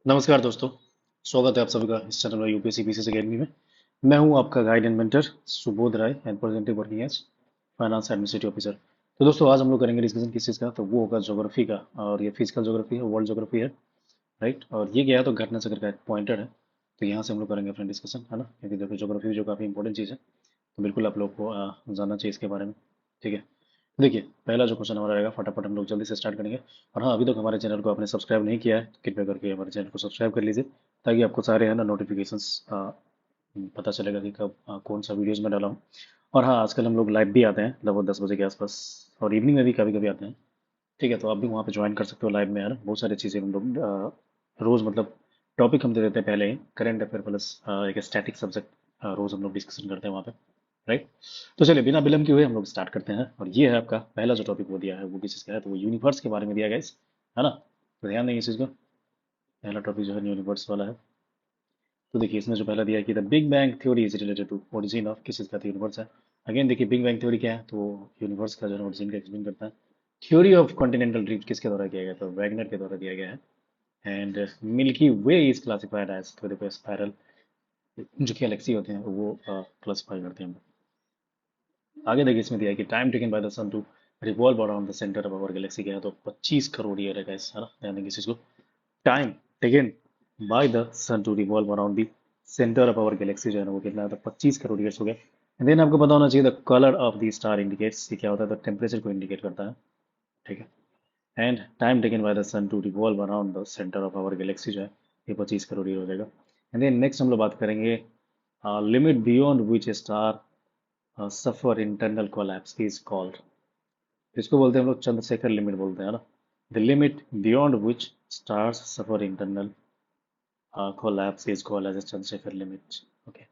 नमस्कार दोस्तों। स्वागत है आप सभी का इस चैनल में यूपीएससी पीसीएस एकेडमी में। मैं हूं आपका guide and mentor Subodh Rai and presently working as finance administrative officer. तो दोस्तों आज हम लोग करेंगे डिस्कशन किस चीज़ का, तो वो होगा ज्योग्राफी का। और ये फिजिकल ज्योग्राफी है, वर्ल्ड ज्योग्राफी है, राइट। और ये क्या है, तो घटना चक्र का एक पॉइंटर है। तो यहाँ से हम लोग करेंगे अपना डिस्कशन, है ना, क्योंकि देखो ज्योग्राफी जो काफ़ी इंपॉर्टेंट चीज़ है, तो बिल्कुल आप लोग को जानना चाहिए इसके बारे में। ठीक है, देखिए पहला जो क्वेश्चन हमारा रहेगा, फटाफट हम लोग जल्दी से स्टार्ट करेंगे। और हाँ, अभी तक हमारे चैनल को आपने सब्सक्राइब नहीं किया है तो कृपया करके हमारे चैनल को सब्सक्राइब कर लीजिए, ताकि आपको सारे है ना नोटिफिकेशंस पता चलेगा कि कब कौन सा वीडियोज में डाला हूँ। और हाँ, आजकल हम लोग लाइव भी आते हैं लगभग 10 बजे के आसपास, और इवनिंग में भी कभी कभी आते हैं। ठीक है, तो आप भी वहाँ पे ज्वाइन कर सकते हो लाइव में, है ना। बहुत सारी चीज़ें हम लोग रोज़ मतलब टॉपिक हम दे देते हैं पहले ही, करंट अफेयर प्लस एक स्टैटिक सब्जेक्ट रोज़ हम लोग डिस्कशन करते हैं वहाँ पे, राइट। तो चलिए बिना विलंब किए हुए हम लोग स्टार्ट करते हैं। और ये है आपका पहला जो टॉपिक वो दिया है, वो किस चीज़ का है, तो वो यूनिवर्स के बारे में दिया गया है ना। तो ध्यान देंगे इस चीज़ को। पहला टॉपिक जो है यूनिवर्स वाला है। तो देखिए इसमें जो पहला दिया है कि the big bang theory is related to origin of किस चीज़ का, यूनिवर्स है। अगेन देखिए बिग बैंग थ्योरी क्या है, तो यूनिवर्स का जो है ओरिजिन का एक्सप्लेन करता है। थ्योरी ऑफ कॉन्टिनेंटल ड्रिफ्ट किसके द्वारा किया गया, तो वैगनर के द्वारा दिया गया है। And Milky Way is classified as, तो देखो स्पायरल जो गैलेक्सी होते हैं वो क्लासिफाई करते हैं हम। आगे देखिए इसमें दिया है कि time taken by the sun to revolve around the centre of our galaxy क्या है, तो 25 करोड़ ईयर है गाइस, है ना। ध्यान देंगे इस चीज को। Time taken by the sun to revolve around the centre of our galaxy जो है ना, वो कितना है, तो 25 करोड़ ईयर्स हो गए। एंड देन आपको पता होना चाहिए the colour of the star indicates, ये क्या होता है, तो टेम्परेचर को इंडिकेट करता है। ठीक है। And time taken by the sun to revolve around the centre of our galaxy जो है, ये 25 करोड़ ईयर हो जाएगा। एंड देन नेक्स्ट हम लोग बात करेंगे limit beyond which star suffer internal collapse is called. इसको बोलते हैं हम लोग चंद्रशेखर लिमिट बोलते हैं ना। The limit beyond which stars suffer internal collapse is called as Chandrasekhar limit. Okay,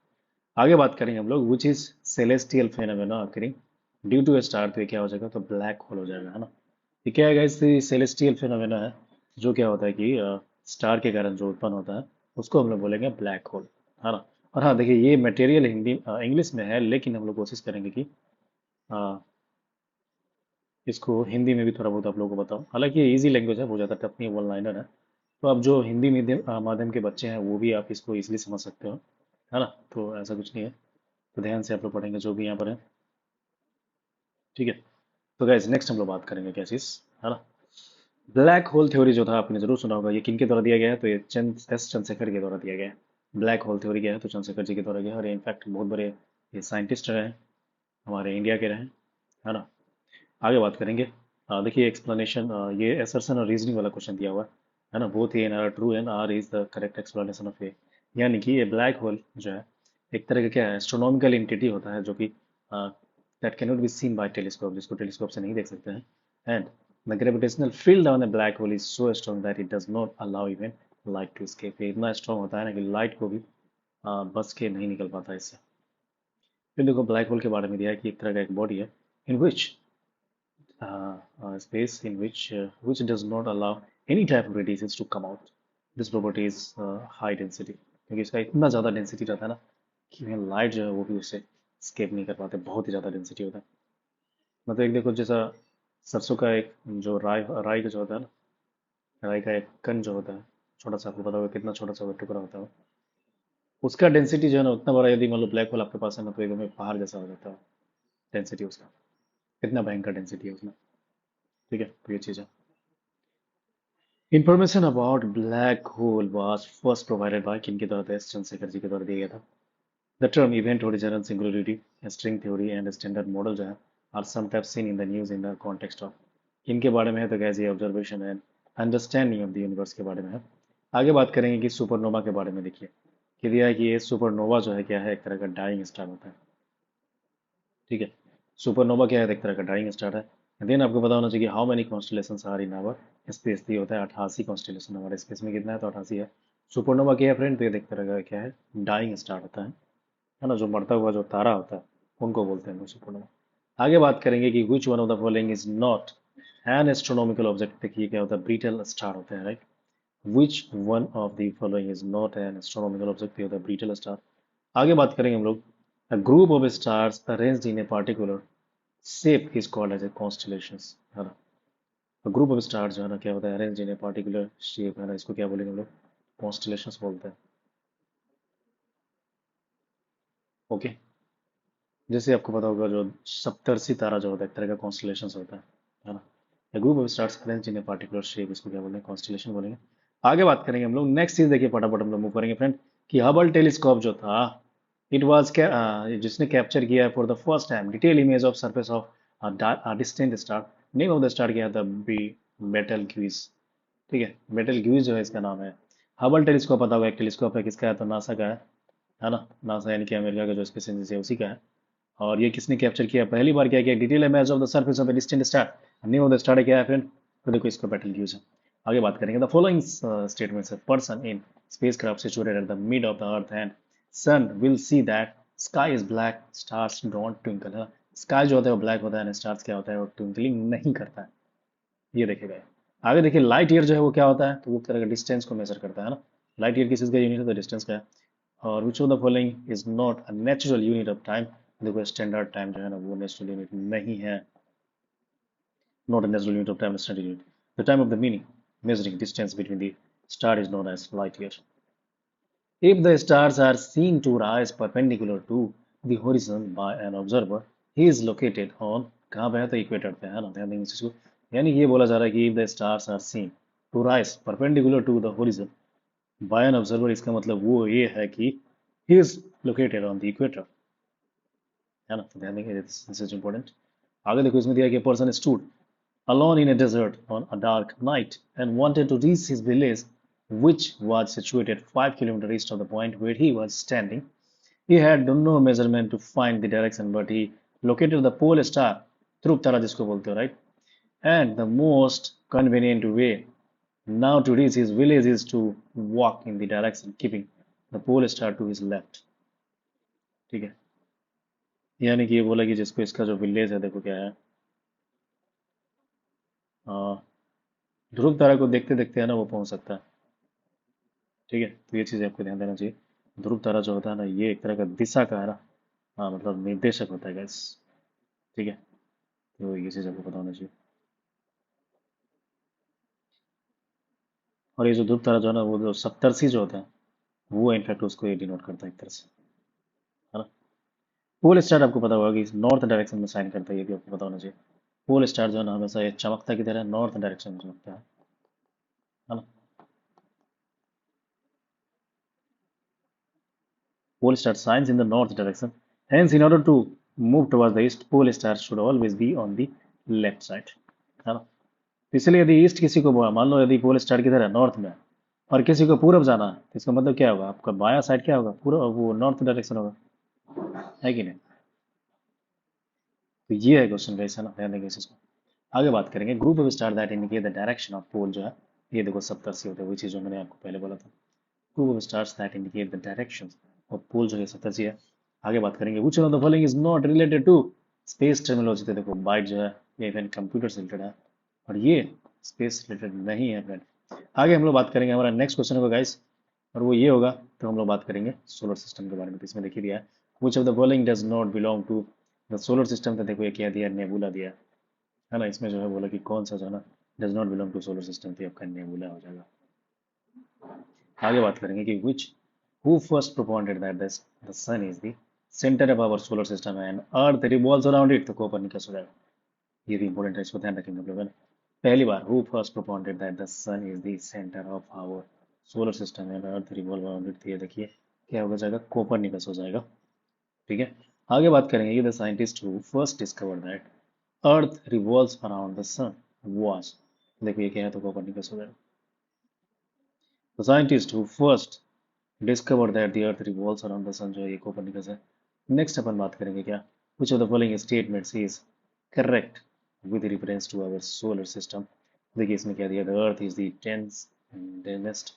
आगे बात करेंगे हम लोग which is celestial phenomena occurring due to a star, तो ये क्या हो जाएगा, तो ब्लैक होल हो जाएगा, है ना। ये क्या है इस सेलेस्टियल फेनोमेना है, जो क्या होता है कि स्टार के कारण जो उत्पन्न होता है उसको हम लोग बोलेंगे ब्लैक होल, है ना। और हाँ देखिए ये मटेरियल हिंदी इंग्लिश में है, लेकिन हम लोग कोशिश करेंगे कि अ, इसको हिंदी में भी थोड़ा बहुत आप लोगों को बताऊं। हालांकि ये इजी लैंग्वेज है, बहुत ज़्यादा टफ नहीं है, वन लाइनर है। तो आप जो हिंदी माध्यम के बच्चे हैं वो भी आप इसको इजीली समझ सकते हो, है ना। तो ऐसा कुछ नहीं है, तो ध्यान से आप लोग पढ़ेंगे जो भी यहाँ पर है। ठीक है, तो गाइस नेक्स्ट हम लोग बात करेंगे क्या चीज़, है ना। ब्लैक होल थ्योरी जो था आपने जरूर सुना होगा, ये किन के द्वारा दिया गया है, तो ये चंद्रशेखर के द्वारा दिया गया है। ब्लैक होल थ्योरी क्या है, तो चंद्रशेखर जी के द्वारा गया है, और इनफैक्ट बहुत बड़े ये साइंटिस्ट रहे हैं, हमारे इंडिया के रहे हैं, है ना। आगे बात करेंगे। देखिए एक्सप्लेनेशन, ये एसर्शन और रीजनिंग वाला क्वेश्चन दिया हुआ है ना। Both A and R true and R is the correct explanation of A. यानी कि ये ब्लैक होल जो है एक तरह का क्या है, एस्ट्रोनॉमिकल एंटिटी होता है, जो कि that can not be seen by telescope, जिसको टेलीस्कोप से नहीं देख सकते हैं। And the gravitational field on the black hole is so strong that it does not allow even light to escape. ये इतना स्ट्रॉन्ग होता है ना कि लाइट को भी बस के नहीं निकल पाता इससे। फिर देखो ब्लैक होल के बारे में दिया है कि एक तरह का एक बॉडी है इन विच space in which does not allow any type of radiations to come out. This property is high density, क्योंकि इसका इतना ज़्यादा डेंसिटी रहता है ना कि लाइट जो है वो भी उससे स्केप नहीं कर पाते, बहुत ही ज़्यादा डेंसिटी होता है। मतलब एक देखो जैसा सरसों का एक जो राई राई का जो होता है ना, राई का एक कण जो होता है, छोटा सा, आपको पता होगा कितना छोटा सा वो टुकड़ा होता है उसका डेंसिटी जो है ना उतना बड़ा, यदि मान लो ब्लैक होल आपके पास है ना, तो एकदम एक पहाड़ जैसा हो जाता है डेंसिटी उसका, कितना भयंकर डेंसिटी है उसमें। ठीक है, तो ये चीज़ है। Information about black hole was first provided by किनके द्वारा था, एस चंद्रशेखर जी के द्वारा दिया गया था। The term event horizon and singularity, string theory and standard model जो है are sometimes seen in the news in the context of इनके बारे में है, तो कैसे observation and understanding of the universe के बारे में है। आगे बात करेंगे कि सुपरनोवा के बारे में। देखिए कि दिया है कि ये सुपरनोवा जो है क्या है, एक तरह का डाइंग स्टार होता है। ठीक है, सुपरनोवा क्या है, एक तरह का डाइंग स्टार है। देन आपको पता होना चाहिए how many constellations are in our space, ये होता है 88 कॉन्स्टलेशन। हमारे स्पेस में कितना है, तो 88 है। सुपरनोवा क्या है फ्रेंड, तो ये एक तरह का क्या है, डाइंग स्टार होता है ना, जो मरता हुआ जो तारा होता है उनको बोलते हैं सुपरनोवा। आगे बात करेंगे कि विच one of the following is not an astronomical object. देखिए क्या होता है, ब्रीटल स्टार होते हैं, right. Which one of the following is not an astronomical object, ये होता है ब्रीटल स्टार। आगे बात करेंगे हम लोग, a group of stars arranged in a particular shape is called as a constellations, है ना। ग्रुप ऑफ स्टार्स जो है ना क्या होता है, arrange in a particular shape, है ना, इसको क्या बोलेंगे हम लोग, कॉन्स्टलेशंस बोलते हैं। ओके, जैसे आपको पता होगा जो सप्तर्षि तारा जो होता है एक तरह का कॉन्स्टलेशंस होता है ना। The group of stars arranged in a particular shape, इसको क्या बोलेंगे, कॉन्स्टलेशन बोलेंगे। आगे बात करेंगे हम लोग, नेक्स्ट चीज देखिए फटाफट हम लोग मूव करेंगे फ्रेंड, कि हबल टेलीस्कोप जो था, इट वाज जिसने कैप्चर किया है for the first time detail image of surface of distant star. Name of the star क्या था, बी बेटल क्वीज। ठीक है, बेटल क्वीज जो है इसका नाम है। हबल टेलीस्कोप पता होगा, एक टेलीस्कोप है, किसका है, तो नासा का है ना। नासा यानी कि अमेरिका का जो स्पेस एजेंसी है उसी का है। और ये किसने कैप्चर किया, पहली बार क्या किया, detail image of the surface of a distant star. Name of the star क्या है फ्रेंड, तो देखो इसका बैटल यूज है। आगे बात करेंगे, द फॉलोइंग स्टेटमेंट्स है, person in spacecraft situated at the mid of the earth and sun will see that sky is black, stars don't twinkle, है ना। स्काई जो होता है वो ब्लैक होता है, स्टार्स क्या होता है, वो ट्विंकलिंग नहीं करता है। ये देखेगा। आगे देखिए, लाइट ईयर जो है वो क्या होता है, तो वो तरह का डिस्टेंस को मेजर करता है ना। लाइट ईयर किस चीज का यूनिट है, तो डिस्टेंस का है। और विच of the following is not a natural unit of time, देखो स्टैंडर्ड टाइम जो है ना वो नेचुरल यूनिट नहीं है। Not a natural unit of time, standard unit. The time of the meaning measuring distance between the star is known as light year. If the stars are seen to rise perpendicular to the horizon by an observer, he is located on, कहाँ पे है, तो equator पे है ना, ध्यान देंगे इस चीज को। यानी कि ये बोला जा रहा है कि if the stars are seen to rise perpendicular to the horizon by an observer, इसका मतलब वो ये है कि he is located on the equator, है ना। तो ध्यान देंगे, this is important। आगे देखो, इसमें दिया कि person stood alone in a desert on a dark night and wanted to reach his village, which was situated 5 kilometers east of the point where he was standing. He had no measurement to find the direction, but he located the pole star, ध्रुव तारा जिसको बोलते हो, right? And the most convenient way now to reach his village is to walk in the direction keeping the pole star to his left. ठीक है, यानी कि ये बोला कि जिसको इसका जो विलेज है, देखो क्या है, ध्रुव तारा को देखते देखते है ना वो पहुंच सकता है। ठीक है, तो ये चीज़ आपको ध्यान देना चाहिए। ध्रुव तारा जो होता है ना, ये एक तरह का दिशा का है ना, हाँ मतलब निर्देशक होता है गैस। ठीक है, तो ये चीज़ आपको पता होना चाहिए। और ये जो ध्रुव तारा जो है ना, वो जो सप्तर्षि जो होता है, वो इनफैक्ट उसको ये डिनोट करता है एक तरह से, है ना। पोल स्टार आपको पता होगा कि नॉर्थ डायरेक्शन में साइन करता है, ये भी आपको पता होना चाहिए। पोल स्टार जो है ना हमेशा ये चमकता की तरह नॉर्थ डायरेक्शन में चमकता है ना। Pole star shines in the north direction. Hence, in order to move towards the east, pole star should always be on the left side, है ना। तो इसलिए यदि ईस्ट किसी को मान लो यदि पोल स्टार किधर है, नॉर्थ में है, और किसी को पूरब जाना है, तो इसका मतलब क्या होगा, आपका बायां साइड क्या होगा, पूरा वो नॉर्थ डायरेक्शन होगा, है कि नहीं। तो ये है क्वेश्चन गाइस, है ना, ध्यान देंगे इस चीज को। आगे बात करेंगे, group of star that indicate the direction of pole जो है, ये देखो सप्तर्षि होते हैं, वही चीज जो मैंने आपको पहले बोला था। Group of stars that indicate the direction of pole जो है सप्तर्षि है। आगे बात करेंगे, which one of the following is not related to space terminology, तो देखो बाइट जो है ये इवेंट कंप्यूटर से रिलेटेड है, और ये स्पेस रिलेटेड नहीं है फ्रेंड। आगे हम लोग बात करेंगे, हमारा नेक्स्ट क्वेश्चन होगा गाइस, और वो ये होगा, तो हम लोग बात करेंगे सोलर सिस्टम के बारे में। तो इसमें देखिए दिया है, which of the following does not belong to the solar system, तो देखो ये क्या दिया, नेबुला दिया है ना। इसमें जो है बोला कि कौन सा जो है ना does not belong to solar system, तो आपका नेबुला हो जाएगा। आगे बात करेंगे कि which who first propounded that the sun is the center of our solar system and earth revolves around it, तो कोपरनिकस हो जाएगा। ये भी इंपॉर्टेंट है, इसको ध्यान रखेंगे हम लोग, है ना। पहली बार who first propounded that the sun is the center of our solar system and earth revolves around it, तो ये देखिए क्या हो जाएगा, कोपरनिकस हो जाएगा। ठीक है, आगे बात करेंगे ये, the scientist who first discovered that earth revolves around the sun was, देखो ये क्या है, तो कोपरनिकस हो जाएगा। The scientist who first discover that the earth revolves around the sun, जो है ये कोपर्निकस है। नेक्स्ट अपन बात करेंगे क्या, which of the following statements is correct with reference to our solar system. देखिए इसमें क्या दिया, the earth is the densest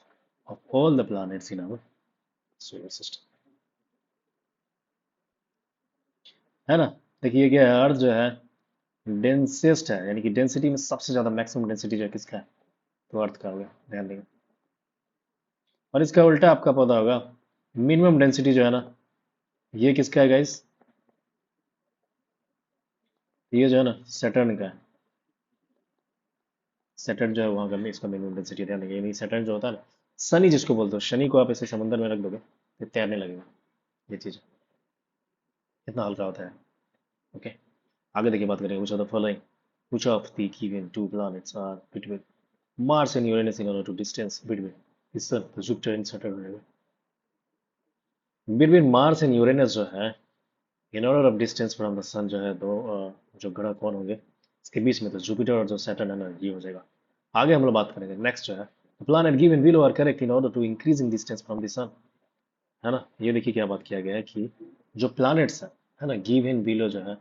of all the planets in our solar system, है ना। देखिए क्या है, अर्थ जो है डेंसेस्ट है, यानी कि डेंसिटी में सबसे ज्यादा मैक्सिमम डेंसिटी जो है किसका है, तो अर्थ का हो गया, ध्यान देंगे। और इसका उल्टा आपका पता होगा, मिनिमम डेंसिटी जो है ना, ये किसका है गाइस, ये जो है ना सैटर्न का है। सैटर्न जो है वहाँ का इसका मिनिमम डेंसिटी ध्यान देंगे, यानी सैटर्न जो होता है ना, शनि जिसको बोलते हो, शनि को आप ऐसे समुद्र में रख दोगे तो तैरने लगेगा। ये चीज कितना हल्का होता है। ओके, आगे देखिए बात करेंगे। The following which of the given two planets are between Mars and Uranus in order to distance between the Sun, the Jupiter and Saturn रहेगा। बिटवीन मार्स एंड यूरेनस जो है, in order of distance from the sun जो है, दो जो ग्रह कौन होंगे इसके बीच में, तो जुपिटर और जो सैटर्न है ना, ये हो जाएगा। आगे हम लोग बात करेंगे। नेक्स्ट जो है, planet given below are correct in order to increasing distance from the sun, है ना। ये देखिए क्या बात किया गया है कि जो प्लैनेट्स है ना, गिवन बिलो जो है,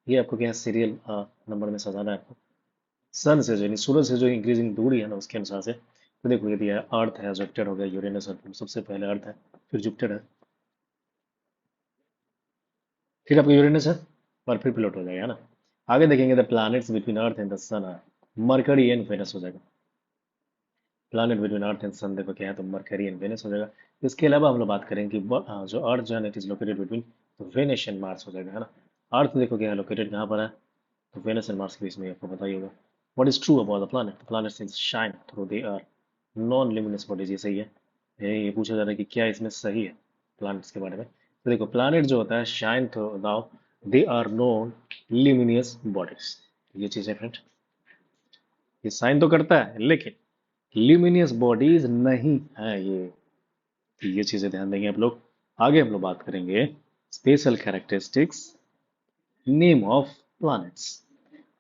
ये आपको क्या है, सीरियल नंबर में सजाना है आपको। सन से जो यानी सूरज से जो इंक्रीजिंग दूरी है ना, उसके अनुसार से। तो देखो ये दिया है, अर्थ है, जुपिटर हो गया, यूरेनस है, सबसे पहले अर्थ है, फिर जुपिटर है, फिर आपका यूरेनस है, और फिर प्लूटो हो जाएगा, है ना। आगे देखेंगे the planets between earth and the sun है, मरकरी एंड वेनस हो जाएगा। Planet between earth and sun देखो क्या है, तो मरकरी एंड वेनस हो जाएगा। इसके अलावा हम लोग बात करेंगे कि जो अर्थ जो है इट इज लोकेटेड बिटवीन, तो वेनस एंड मार्स हो जाएगा, है ना। अर्थ देखो क्या है, लोकेटेड कहाँ पर है, तो वेनस एंड मार्स के बीच में, आपको पता ही होगा। What is true about the planet, planets is shine through they are non luminous bodies, ये सही है। ये पूछा जा रहा है कि क्या इसमें सही है प्लैनेट्स के बारे में। तो देखो प्लैनेट जो होता है shine through now they are non luminous bodies, ये चीज है फ्रेंड। ये साइन तो करता है लेकिन ल्यूमिनियस बॉडीज नहीं है ये। तो ये चीजें ध्यान देंगे आप लोग। आगे हम लोग बात करेंगे special characteristics, name of planets.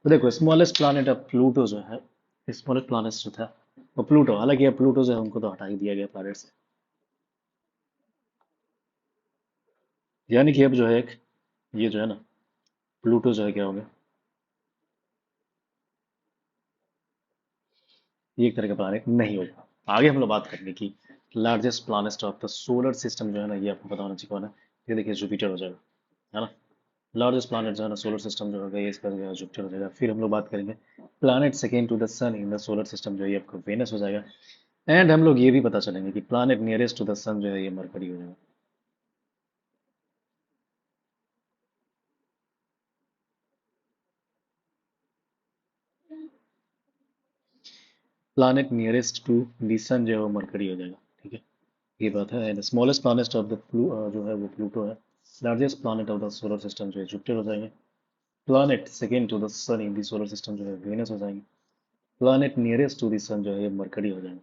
तो देखो स्मॉलेस्ट प्लैनेट ऑफ प्लूटो जो है, स्मॉलेस्ट प्लैनेट जो था वो प्लूटो, हालांकि अब प्लूटो जो है उनको तो हटा ही दिया गया प्लैनेट से, यानी कि अब जो है एक, ये जो है ना, प्लूटो जो है क्या हो गया, ये एक तरह का प्लैनेट नहीं होगा। आगे हम लोग बात करेंगे कि largest planet of the solar system जो है ना, ये आपको पता होना चाहिए कौन है। ये देखिए जुपिटर हो जाएगा, है ना। लार्जेस्ट प्लैनेट जो है ना सोलर सिस्टम जो होगा, ये इसका जो है जुपिटर हो जाएगा। फिर हम लोग बात करेंगे planet second to the sun in the solar system जो है, ये आपका वेनस हो जाएगा। एंड हम लोग ये भी पता चलेंगे कि planet nearest to the sun जो है, ये मरकरी हो जाएगा। Planet nearest to the sun जो है वो मरकरी हो जाएगा, ठीक है। ये बात है। And smallest planet of the जो है वो प्लूटो है। Largest planet of the solar system जो है जुपिटर हो जाएंगे। Planet second to the sun in the solar system जो है वेनस हो जाएंगे। Planet nearest to the sun जो है ये मरकरी हो जाएंगे।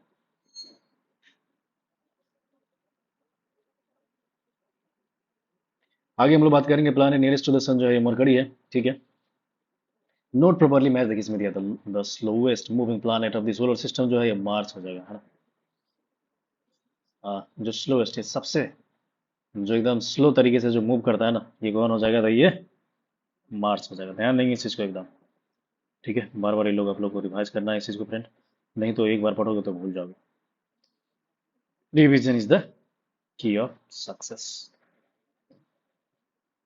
आगे हम लोग बात करेंगे planet nearest to the sun जो है ये मरकरी है, ठीक है। नोट प्रॉपर्ली मैच देखिए इसमें दिया था, the slowest moving planet of the solar system जो है ये मार्स हो जाएगा, है ना। जो स्लोएस्ट है, सबसे जो एकदम स्लो तरीके से जो मूव करता है ना, ये कौन हो जाएगा, तो ये मार्स हो जाएगा। ध्यान देंगे इस चीज को एकदम, ठीक है। बार बार ये लोग आप लोग को रिवाइज करना है इस चीज को फ्रेंड, नहीं तो एक बार पढ़ोगे तो भूल जाओगे। Revision is the key of success.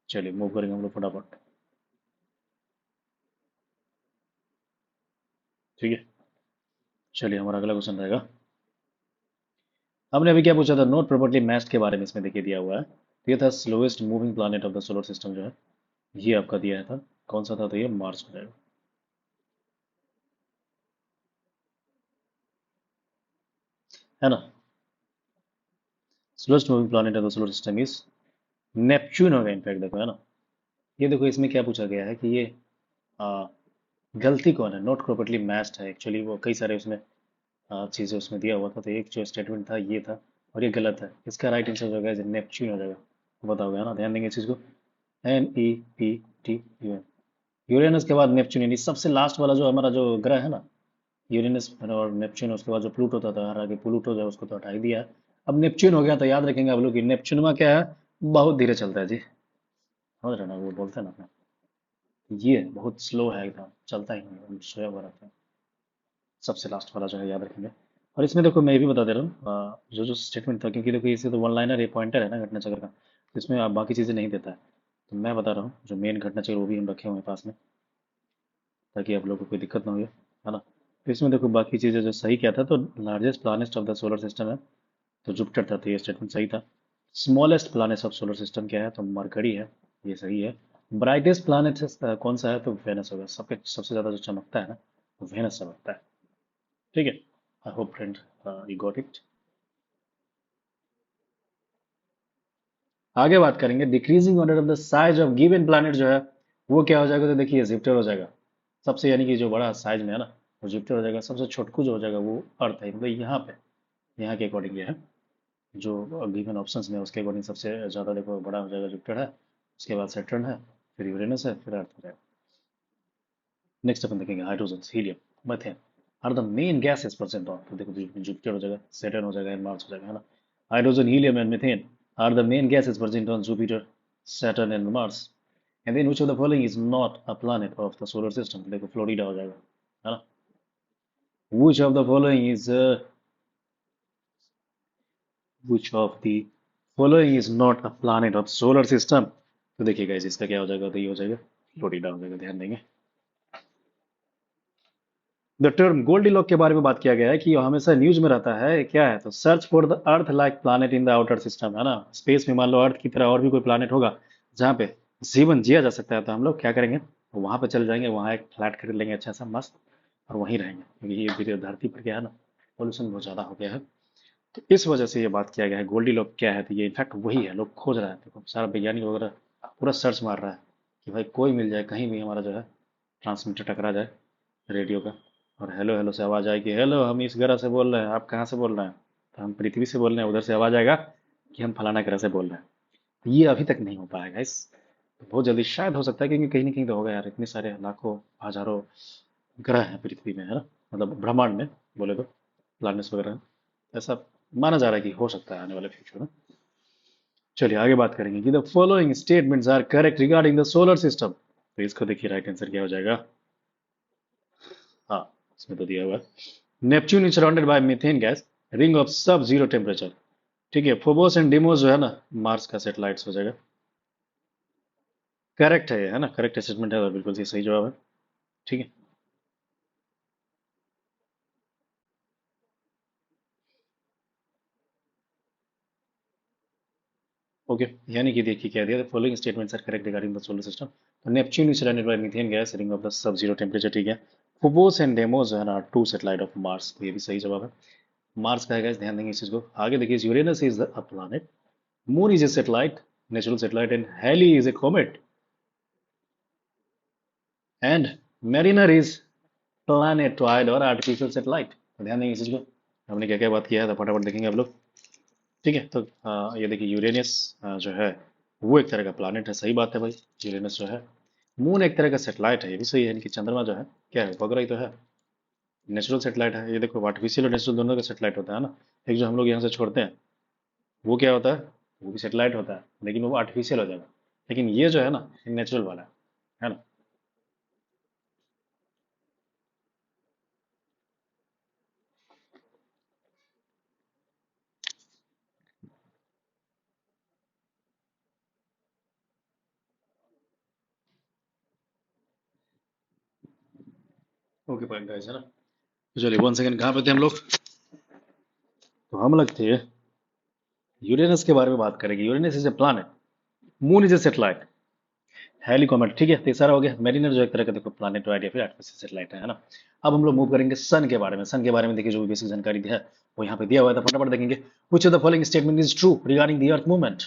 चलिए मूव करेंगे हम लोग फटाफट, ठीक है। चलिए हमारा अगला क्वेश्चन रहेगा। हमने अभी क्या पूछा था, नोट प्रॉपर्ली मैच्ड के बारे में, इसमें देखिए दिया हुआ है। तो ये था slowest moving planet of the solar system जो है, ये आपका दिया था कौन सा था, तो ये मार्स हो जाएगा, है ना। Slowest moving planet of the solar system is Neptune होगा इनफैक्ट, देखो है ना। ये देखो इसमें क्या पूछा गया है कि ये आ, गलती कौन है, नोट प्रॉपर्ली मैच्ड है, एक्चुअली वो कई सारे उसमें चीज़ें उसमें दिया हुआ था, तो एक जो स्टेटमेंट था ये था, और ये गलत है। इसका राइट आंसर जो है नेपच्यून हो जाएगा, बताओगे, है ना। ध्यान देंगे इस चीज़ को, NEPTUN। यूरेनस के बाद नेपच्यून, यानी सबसे लास्ट वाला जो हमारा जो ग्रह है ना, यूरेनस और नेपच्यून, उसके बाद जो प्लूटो था, तो हालांकि प्लूटो जो है उसको तो हटा ही दिया है। अब नेपच्यून हो गया, तो याद रखेंगे आप लोग कि नेपच्यून में क्या है, बहुत धीरे चलता है जी, समझ रहे ना, वो बोलते हैं ना अपना, ये बहुत स्लो है एकदम, चलता ही नहीं, सोया हुआ रहता है। सबसे लास्ट वाला जो है याद रखेंगे। और इसमें देखो मैं ये भी बता दे रहा हूँ, जो जो स्टेटमेंट था, क्योंकि देखो इसे तो वन लाइनर, ये पॉइंटर है ना घटना चक्र का, तो इसमें आप बाकी चीज़ें नहीं देता है। तो मैं बता रहा हूँ जो मेन घटना चक्र वो भी हम रखे हुए हैं पास में, ताकि आप लोगों को कोई दिक्कत ना हो, है ना। तो इसमें देखो बाकी चीज़ें जो सही क्या था, तो largest planet of the solar system है, तो जुपिटर था, तो ये स्टेटमेंट सही था। Smallest planet of solar system क्या है, तो मरकरी है, ये सही है। ब्राइटेस्ट प्लैनेट कौन सा है, तो वेनस होगा, सबके सबसे ज़्यादा जो चमकता है ना, वेनस चमकता है, ठीक है। I hope friend you got it. आगे बात करेंगे decreasing order of the size of given planet जो है वो क्या हो जाएगा, तो देखिए जुपिटर हो जाएगा सबसे, यानी कि जो बड़ा साइज में है ना वो जुपिटर हो जाएगा। सबसे छोटकू जो हो जाएगा वो अर्थ है, मतलब यहाँ पे, यहाँ के अकॉर्डिंग ये है जो गिवन ऑप्शंस में उसके अकॉर्डिंग सबसे ज़्यादा देखो बड़ा हो जाएगा जुपिटर है, उसके बाद सैटर्न है, फिर यूरेनस है, फिर अर्थ हो जाएगा। नेक्स्ट अपन देखेंगे hydrogen helium methane are the main gases present on, तो देखो जुपिटर हो जाएगा, सैटर्न हो जाएगा एंड मार्स हो जाएगा, है ना। Hydrogen helium and methane are the main gases present on Jupiter, Saturn and Mars. And then which of the following is not a planet of the solar system, देखो Florida हो जाएगा, है ना। Which of the following is which of the following is not a planet of solar system, तो देखिएगा इसका क्या हो जाएगा, तो ये हो जाएगा फ्लोरिडा हो जाएगा, ध्यान देंगे। द टर्म गोल्डीलॉक के बारे में बात किया गया है कि हमेशा न्यूज में रहता है, क्या है, तो search for the earth like planet in the outer system, है ना। स्पेस में मान लो अर्थ की तरह और भी कोई प्लैनेट होगा जहाँ पे जीवन जिया जा सकता है, तो हम लोग क्या करेंगे, वहां पे चले जाएंगे, वहां एक फ्लैट खरीद लेंगे अच्छा सा मस्त, और वहीं रहेंगे, क्योंकि ये भी धरती पर क्या है ना, पोल्यूशन बहुत ज्यादा हो गया है। तो इस वजह से ये बात किया गया है। गोल्डी लॉक क्या है, तो ये इनफैक्ट वही है, लोग खोज रहे हैं, देखो सारा वैज्ञानिक वगैरह पूरा सर्च मार रहा है कि भाई कोई मिल जाए कहीं भी हमारा जो है ट्रांसमीटर टकरा जाए रेडियो का, और हेलो हेलो से आवाज़ आए कि हेलो हम इस ग्रह से बोल रहे हैं, आप कहाँ से बोल रहे हैं, तो हम पृथ्वी से बोल रहे हैं, उधर से आवाज़ आएगा कि हम फलाना ग्रह से बोल रहे हैं। तो ये अभी तक नहीं हो पाएगा इस, तो बहुत जल्दी शायद हो सकता है, क्योंकि कहीं ना कहीं तो होगा यार, इतने सारे लाखों हजारों ग्रह हैं पृथ्वी में, है ना, मतलब ब्रह्मांड में बोले तो प्लैनेट्स वगैरह हैं। ऐसा माना जा रहा है कि हो सकता है आने वाले फ्यूचर में। चलिए आगे बात करेंगे कि the following statements are correct regarding the solar system, तो इसको देखिए राइट आंसर क्या हो जाएगा। हाँ, इसमें तो दिया हुआ है, Neptune is surrounded by methane gas, ring of सब जीरो टेम्परेचर। ठीक है, फोबोस एंड डिमोस जो है ना मार्स का सैटेलाइट्स हो जाएगा। करेक्ट है ये, है ना, करेक्ट असेसमेंट है और बिल्कुल सही जवाब है। ठीक है, ओके, यानी कि देखिए क्या दिया, following statements are correct regarding the solar system, तो Neptune is surrounded by methane gas, ring of the sub zero temperature. ठीक है, फोबोस एंड डेमोस जो है ना टू सैटेलाइट ऑफ मार्स, तो ये भी सही जवाब है, मार्स का है guys, ध्यान देंगे इस चीज को। आगे देखिए, Uranus is a planet, moon is a satellite, natural satellite, and Halley is a comet, and Mariner is planetoid और आर्टिफिशियल सैटेलाइट। तो ध्यान देंगे इस चीज को, हमने क्या क्या बात किया है, तो फटाफट देखेंगे आप लोग। ठीक है, तो ये देखिए यूरेनस जो है वो एक तरह का प्लैनेट है, सही बात है भाई, यूरेनस जो है। मून एक तरह का सैटेलाइट है, ये भी सही है, यानी कि चंद्रमा जो है क्या है, उपग्रह ही तो है, नेचुरल सैटेलाइट है। ये देखो आर्टिफिशियल और नेचुरल दोनों का सैटेलाइट होता है ना, एक जो हम लोग यहाँ से छोड़ते हैं वो क्या होता है, वो भी सेटेलाइट होता है, लेकिन वो आर्टिफिशियल हो जाएगा, लेकिन ये जो है ना नेचुरल वाला है ना। ओके पॉइंट गाइस, है ना। तो चलिए वन सेकंड, कहाँ पे थे हम लोग, तो हम लोग थे यूरेनस के बारे में बात करेंगे। Uranus is a planet, moon is a satellite, Halley comet. ठीक है, तो ये सारा हो गया। मेरिनर जो एक तरह का देखो प्लैनेट या फिर आर्टिफिशियल सेटेलाइट है ना। अब हम लोग मूव करेंगे सन के बारे में। सन के बारे में देखिए जो भी बेसिक जानकारी है वो यहाँ पे दिया हुआ है, तो फटाफट देखेंगे। Which of the following statement is true regarding the earth movement,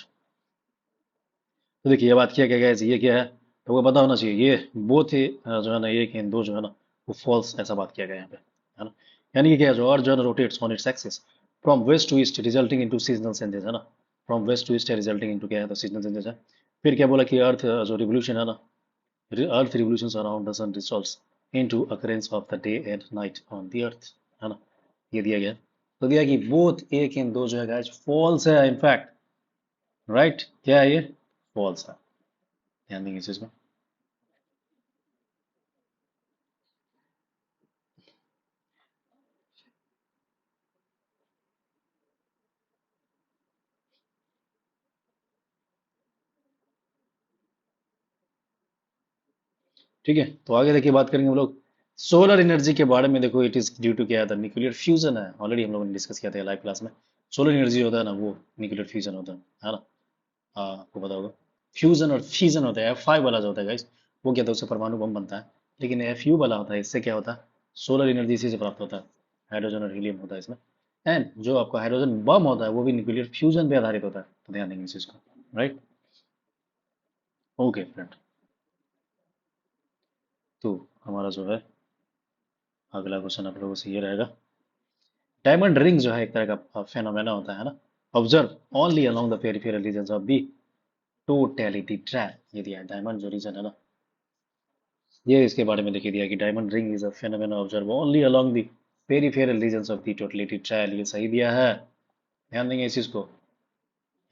तो देखिए ये बात किया गया है, ये क्या है, तो वो पता होना चाहिए, ये बोथ ही जो है ना, एक इन दो जो है ना वो फॉल्स, ऐसा बात किया गया है यहाँ पे, है ना। यानी कि क्या है, जो अर्थ जो है ना rotates on its axis from west to east resulting into seasonal changes, है ना। फ्रॉम वेस्ट टू ईस्ट है, रिजल्टिंग इनटू क्या है, तो सीजनल चेंजेस है। फिर क्या बोला कि अर्थ जो रिवोल्यूशन है ना, earth revolutions around the sun results into occurrence of the day and night on the earth, है ना, ये दिया गया है। तो दिया कि बोथ एक इन दो जो है गाइस फॉल्स है, इनफैक्ट राइट, क्या है ये, फॉल्स है, ध्यान देंगे इस चीज में। ठीक है, तो आगे देखिए बात करेंगे हम लोग सोलर एनर्जी के बारे में। देखो इट इज ड्यू टू क्या था, न्यूक्लियर फ्यूजन है, ऑलरेडी हम लोगों ने डिस्कस किया था लाइव क्लास में। सोलर एनर्जी होता है ना वो न्यूक्लियर फ्यूजन होता है ना। हाँ आपको पता होगा, फ्यूजन और फिजन होता है, F5 वाला जो होता है गाइस, वो क्या होता है, उससे परमाणु बम बनता है। लेकिन FU वाला होता है, इससे क्या होता है, सोलर एनर्जी इसी से प्राप्त होता है, हाइड्रोजन और हीलियम होता है इसमें। एंड जो आपका हाइड्रोजन बम होता है वो भी न्यूक्लियर फ्यूजन पे आधारित होता है, तो ध्यान देंगे इस चीज को। राइट। ओके फ्रेंड, तो हमारा जो है अगला क्वेश्चन आप लोगों से ये रहेगा। डायमंड रिंग जो है एक तरह का फेनोमेना होता है ना, observe only along the peripheral region of the totality trap. ये दिया है डायमंड जो रीजन है ना, ये इसके बारे में लिख दिया कि diamond ring is a phenomena observe only along the peripheral region of the totality trial. ये सही दिया है, ध्यान देंगे इस चीज को,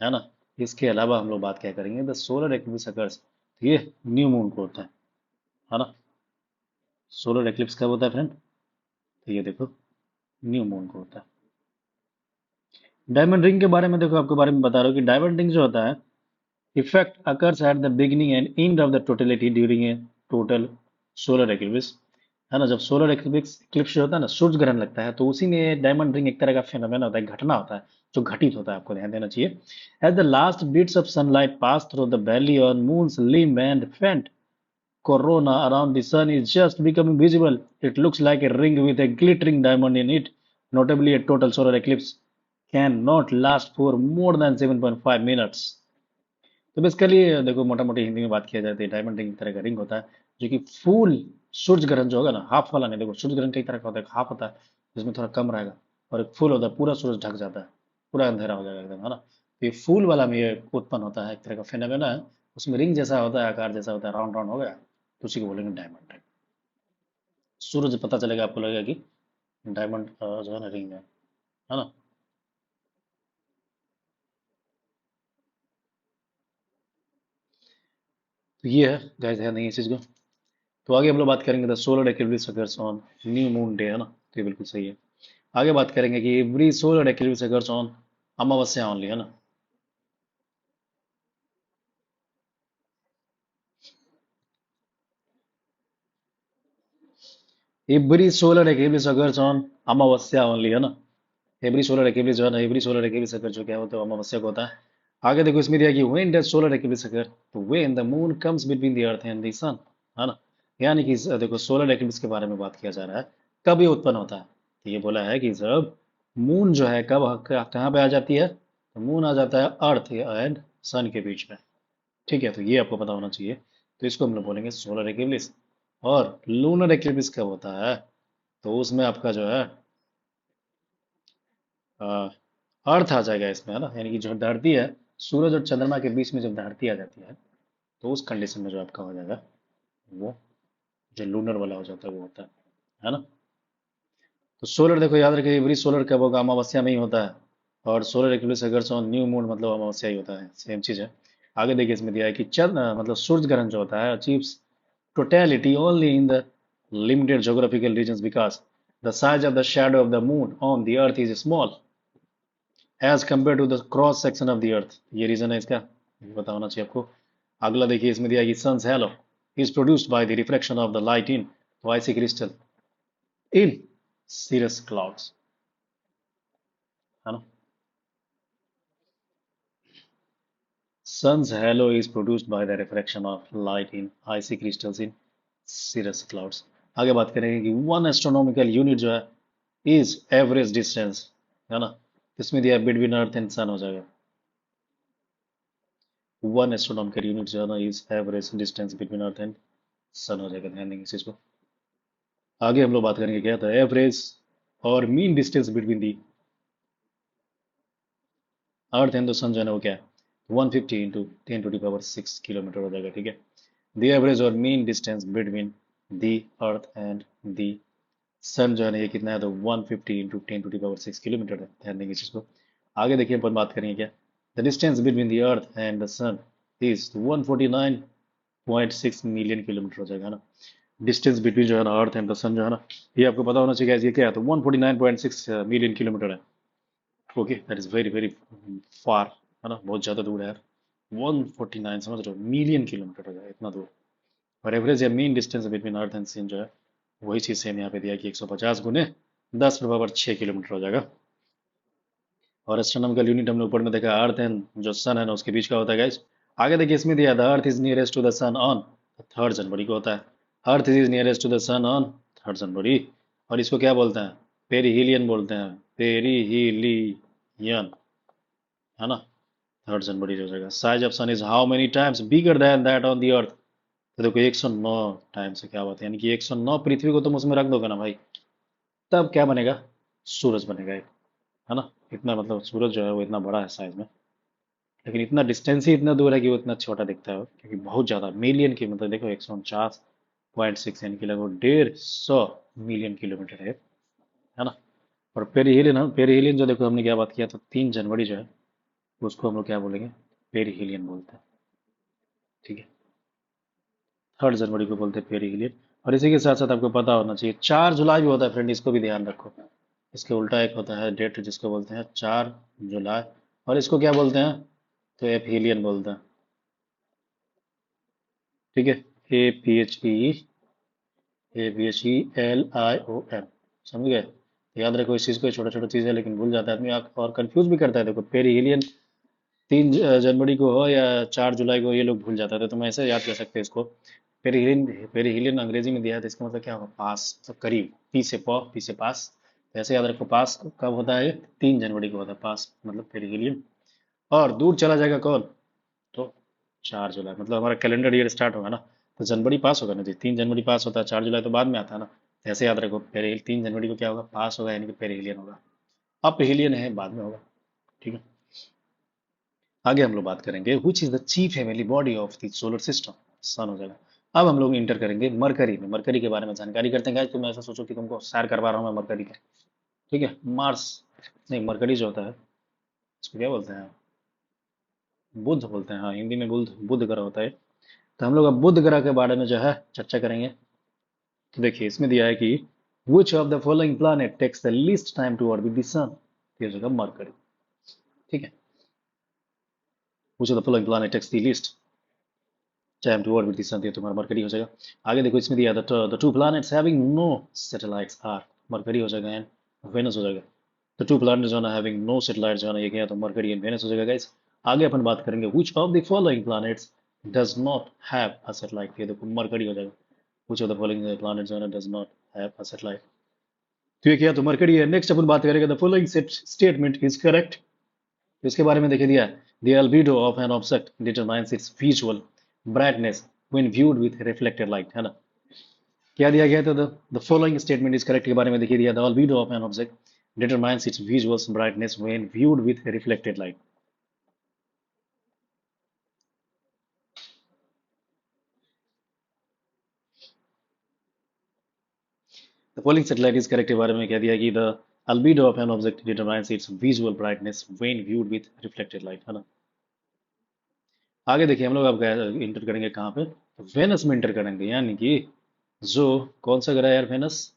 है ना। इसके अलावा हम लोग बात क्या करेंगे, द सोलर एक्लिप्स अकर्स, ये न्यू मून को होता है ना। सोलर एक्लिप्स कब होता है फ्रेंड, तो ये देखो न्यू मून को होता है। डायमंड रिंग के बारे में देखो, आपके बारे में बता रहा हूँ कि डायमंड रिंग जो होता है, effect occurs at the beginning and and of the totality during a total solar eclipse, है ना। जब सोलर एक्लिप्स जो होता है ना, सूरज ग्रहण लगता है, तो उसी में डायमंड रिंग एक तरह का फेनोमेना होता है, घटना होता है जो घटित होता है, आपको ध्यान देना चाहिए। As the last bits of sunlight pass through the valley on moon's limb and faint corona around the sun is just becoming visible, it looks like a ring with a glittering diamond in it. Notably, a total solar eclipse cannot last for more than 7.5 minutes. तो basically देखो, मोटा मोटी हिंदी में बात किया जाए तो diamond ring तरह का रिंग होता है, जो कि फुल सूरज ग्रहण जो होगा ना, हाफ वाला नहीं, देखो सूरज ग्रहण कई तरह का होता है, हाफ होता है जिसमें थोड़ा कम रहेगा, और एक फुल होता है पूरा सूरज ढक जाता है, पूरा अंधेरा हो जाएगा एकदम, है ना। तो ये फूल वाला में ये उत्पन्न होता है, एक तरह का फेनोमेना है। उसमें रिंग जैसा होता है, आकार जैसा होता है, राउंड राउंड हो गया, तो उसी को बोलेंगे डायमंड रिंग। सूरज पता चलेगा, आपको लगेगा कि डायमंड जो है ना रिंग है ना। तो ये है गाइस, ध्यान देंगे इस चीज को। तो आगे हम लोग बात करेंगे the solar eclipse occurs on new moon day, है ना, तो ये बिल्कुल सही है। आगे बात करेंगे कि every solar eclipse occurs on Amavasya only, है ना। Every solar eclipse occurs on Amavasya only, है ना। एवरी सोलर एक्लिप्स जो है ना, एवरी सोलर एक्लिप्स अकर जो क्या होता है, अमावस्या को होता है। आगे देखो इसमें दिया कि when does solar eclipse occur, तो when the moon comes between the earth and the sun, है ना। यानी कि देखो सोलर एक्लिप्स के बारे में बात किया जा रहा है, कब ये उत्पन्न होता है, तो ये बोला है कि जब मून जो है कब कहाँ पे आ जाती है, तो मून आ जाता है अर्थ एंड सन के बीच में, ठीक है। तो ये आपको पता होना चाहिए, तो इसको हम लोग बोलेंगे सोलर एक्लिप्स। और लूनर एक्लिप्स कब होता है, तो उसमें आपका जो है अर्थ आ जाएगा इसमें, है ना। यानी कि जो धरती है, सूरज और चंद्रमा के बीच में जब धरती आ जाती है, तो उस कंडीशन में जो आपका हो जाएगा, वो जो लूनर वाला हो जाता है वो होता है ना। तो सोलर देखो याद रखिए, एवरी सोलर कब होगा, अमावस्या में ही होता है। और सोलर एक्लिप्स अगर सो न्यू मून मतलब अमावस्या ही होता है, सेम चीज है। आगे देखिए इसमें दिया है कि चंद्र मतलब सूरज ग्रहण जो होता है achieves totality only in the limited geographical regions because the size of the shadow of the moon on the earth is small as compared to the cross section of the earth। ये reason है इसका, ये पता होना चाहिए आपको। अगला देखिए इसमें दिया कि sun's halo is produced by the refraction of the light in icy crystal in cirrus clouds, है ना। Sun's halo is produced by the refraction of light in icy crystals in cirrus clouds। आगे बात करेंगे कि one astronomical unit जो है is average distance, है ना। इसमें दिया बिटवीन अर्थ एंड सन हो जाएगा। वन एस्ट्रोनॉमिकल यूनिट जो है ना is average distance between earth and sun हो जाएगा, ध्यान देंगे इस चीज को। आगे हम लोग बात करेंगे क्या था, एवरेज और mean distance between the earth and the sun जो है ना वो क्या है, 150 इंटू 10⁻⁶ किलोमीटर हो जाएगा, ठीक है। द एवरेज और mean distance between the earth and the sun जो है ना ये कितना है, तो 150 इंटू 10⁻⁶ किलोमीटर है, ध्यान देंगे इस चीज को। आगे देखिए अपन बात करेंगे क्या, the distance between the earth and the sun is 149.6 million kilometre हो जाएगा ना। डिस्टेंस बिटवीन जो है ना अर्थ एंड द सन जो है ना, ये आपको पता होना चाहिए, ये क्या है, तो 149.6 मिलियन किलोमीटर है। Okay, that is very very far, है ना, बहुत ज़्यादा दूर है यार। 149 समझ रहे हो, मिलियन किलोमीटर हो जाएगा इतना दूर। और एवरेज या mean distance between earth and sun जो है, वही चीज़ सेम यहाँ पे दिया कि 150 गुने 10⁻⁶ किलोमीटर हो जाएगा। और एस्ट्रोनॉमिकल यूनिट हम लोग ऊपर में देखा, अर्थ एंड जो सन है ना उसके बीच का होता है गाइस। आगे देखिए इसमें दिया the earth is nearest to the sun on 3rd जनवरी को होता है। Earth is nearest to the sun on 3rd January. और इसको क्या बोलते हैं, पेरीहिलियन बोलते हैं, पेरीहिलियन, है ना। थर्ड जनवरी हो जाएगा। Size of sun is how many times bigger than that on the earth. तो देखो 109 टाइम्स से क्या बात है, यानी कि 109 पृथ्वी को तुम उसमें रख दोगे ना भाई, तब क्या बनेगा, सूरज बनेगा एक, है ना। इतना मतलब सूरज जो है वो इतना बड़ा है साइज में, लेकिन इतना डिस्टेंस ही इतना दूर है कि वो इतना छोटा दिखता है, क्योंकि बहुत ज़्यादा मिलियन की, मतलब देखो 149.6 यानी कि लगभग 150 मिलियन किलोमीटर है ना। और पेरिहिलियन, पेरिहिलियन जो देखो हमने क्या बात किया, तो 3 जनवरी जो है उसको हम लोग क्या बोलेंगे, पेरिहिलियन बोलते हैं, ठीक है। थर्ड जनवरी को बोलते हैं पेरिहिलियन। और इसी के साथ साथ आपको पता होना चाहिए 4 जुलाई भी होता है फ्रेंड, इसको भी ध्यान रखो। इसके उल्टा एक होता है डेट जिसको बोलते हैं 4 जुलाई, और इसको क्या बोलते हैं, तो एपीलियन बोलते हैं, ठीक है। APHEAPHELION, समझ गए। याद रखो इस चीज़ को, छोटा छोटा चीज़ है लेकिन भूल जाता है आदमी, और कंफ्यूज भी करता है। देखो पेरिहिलियन 3 जनवरी को हो या 4 जुलाई को, ये लोग भूल जाता है, तो तुम ऐसे याद कर सकते हैं इसको। पेरिहिलियन, पेरिहिलियन अंग्रेजी में दिया है तो इसका मतलब क्या होगा, पास, तो करीब, पी से पास। तो ऐसे याद रखो, पास कब होता है, 3 जनवरी को होता है पास, मतलब पेरिहिलियन। और दूर चला जाएगा कौन, तो 4 जुलाई, मतलब हमारा कैलेंडर ईयर स्टार्ट होगा ना, तो जनवरी पास होगा ना जी, 3 जनवरी पास होता है, 4 जुलाई तो बाद में आता है ना। तो ऐसे याद रखो, पेरिहिल 3 जनवरी को क्या होगा, पास होगा, यानी कि पेरिहिलियन होगा। अब पेरिहिलियन है बाद में होगा, ठीक है। आगे हम लोग बात करेंगे which is the chief family body of the solar system, sun हो जाएगा। अब हम लोग इंटर करेंगे मरकरी में, मरकरी के बारे में जानकारी करते हैं। तुम ऐसा सोचो कि तुमको सैर करवा रहा हूँ मैं मरकरी का, ठीक है। मार्स नहीं, मरकरी जो होता है इसको क्या बोलते हैं, बुध बोलते हैं, हाँ हिंदी में बुध, बुध ग्रह होता है। तो हम लोग अब बुध ग्रह के बारे में जो है चर्चा करेंगे। तो देखिए इसमें दिया है कि which of the following planet takes the least time to orbit the sun, ये हो जाएगा मरकरी, ठीक है। Which of the following planet takes the least time to orbit the sun, ये तुम्हारा मरकरी हो जाएगा। आगे देखो इसमें दिया the two planets having no satellites are, Mercury हो जाएगा एंड वेनस हो जाएगा। द टू प्लैनेट्स जो है ना हैविंग नो सैटेलाइट्स, जो है ना ये क्या, तो मरकरी एंड वेनस हो जाएगा गाइस। आगे अपन बात करेंगे विच of the following planets does not have a satellite, ये देखो मरकरी हो जाएगा। विच ऑफ द फॉलोइंग प्लैनेट्स जो है ना does not have a satellite, तो ये क्या, तो मरकरी है। नेक्स्ट अपन बात करेंगे the following statement is correct, इसके बारे में देखिए दिया है the albedo of an object determines its visual brightness when viewed with reflected light, है ना। क्या दिया गया था, the following statement is correct के बारे में देखिए दिया, the albedo of an object determines its visual brightness when viewed with reflected light. The following satellite is correct के बारे में क्या दिया कि the albedo of an object determines its visual brightness when viewed with reflected light, है ना। आगे देखिए हम लोग अब इंटर करेंगे कहाँ पे, तो वेनस में इंटर करेंगे, यानी कि जो कौन सा ग्रह है यार, वेनस,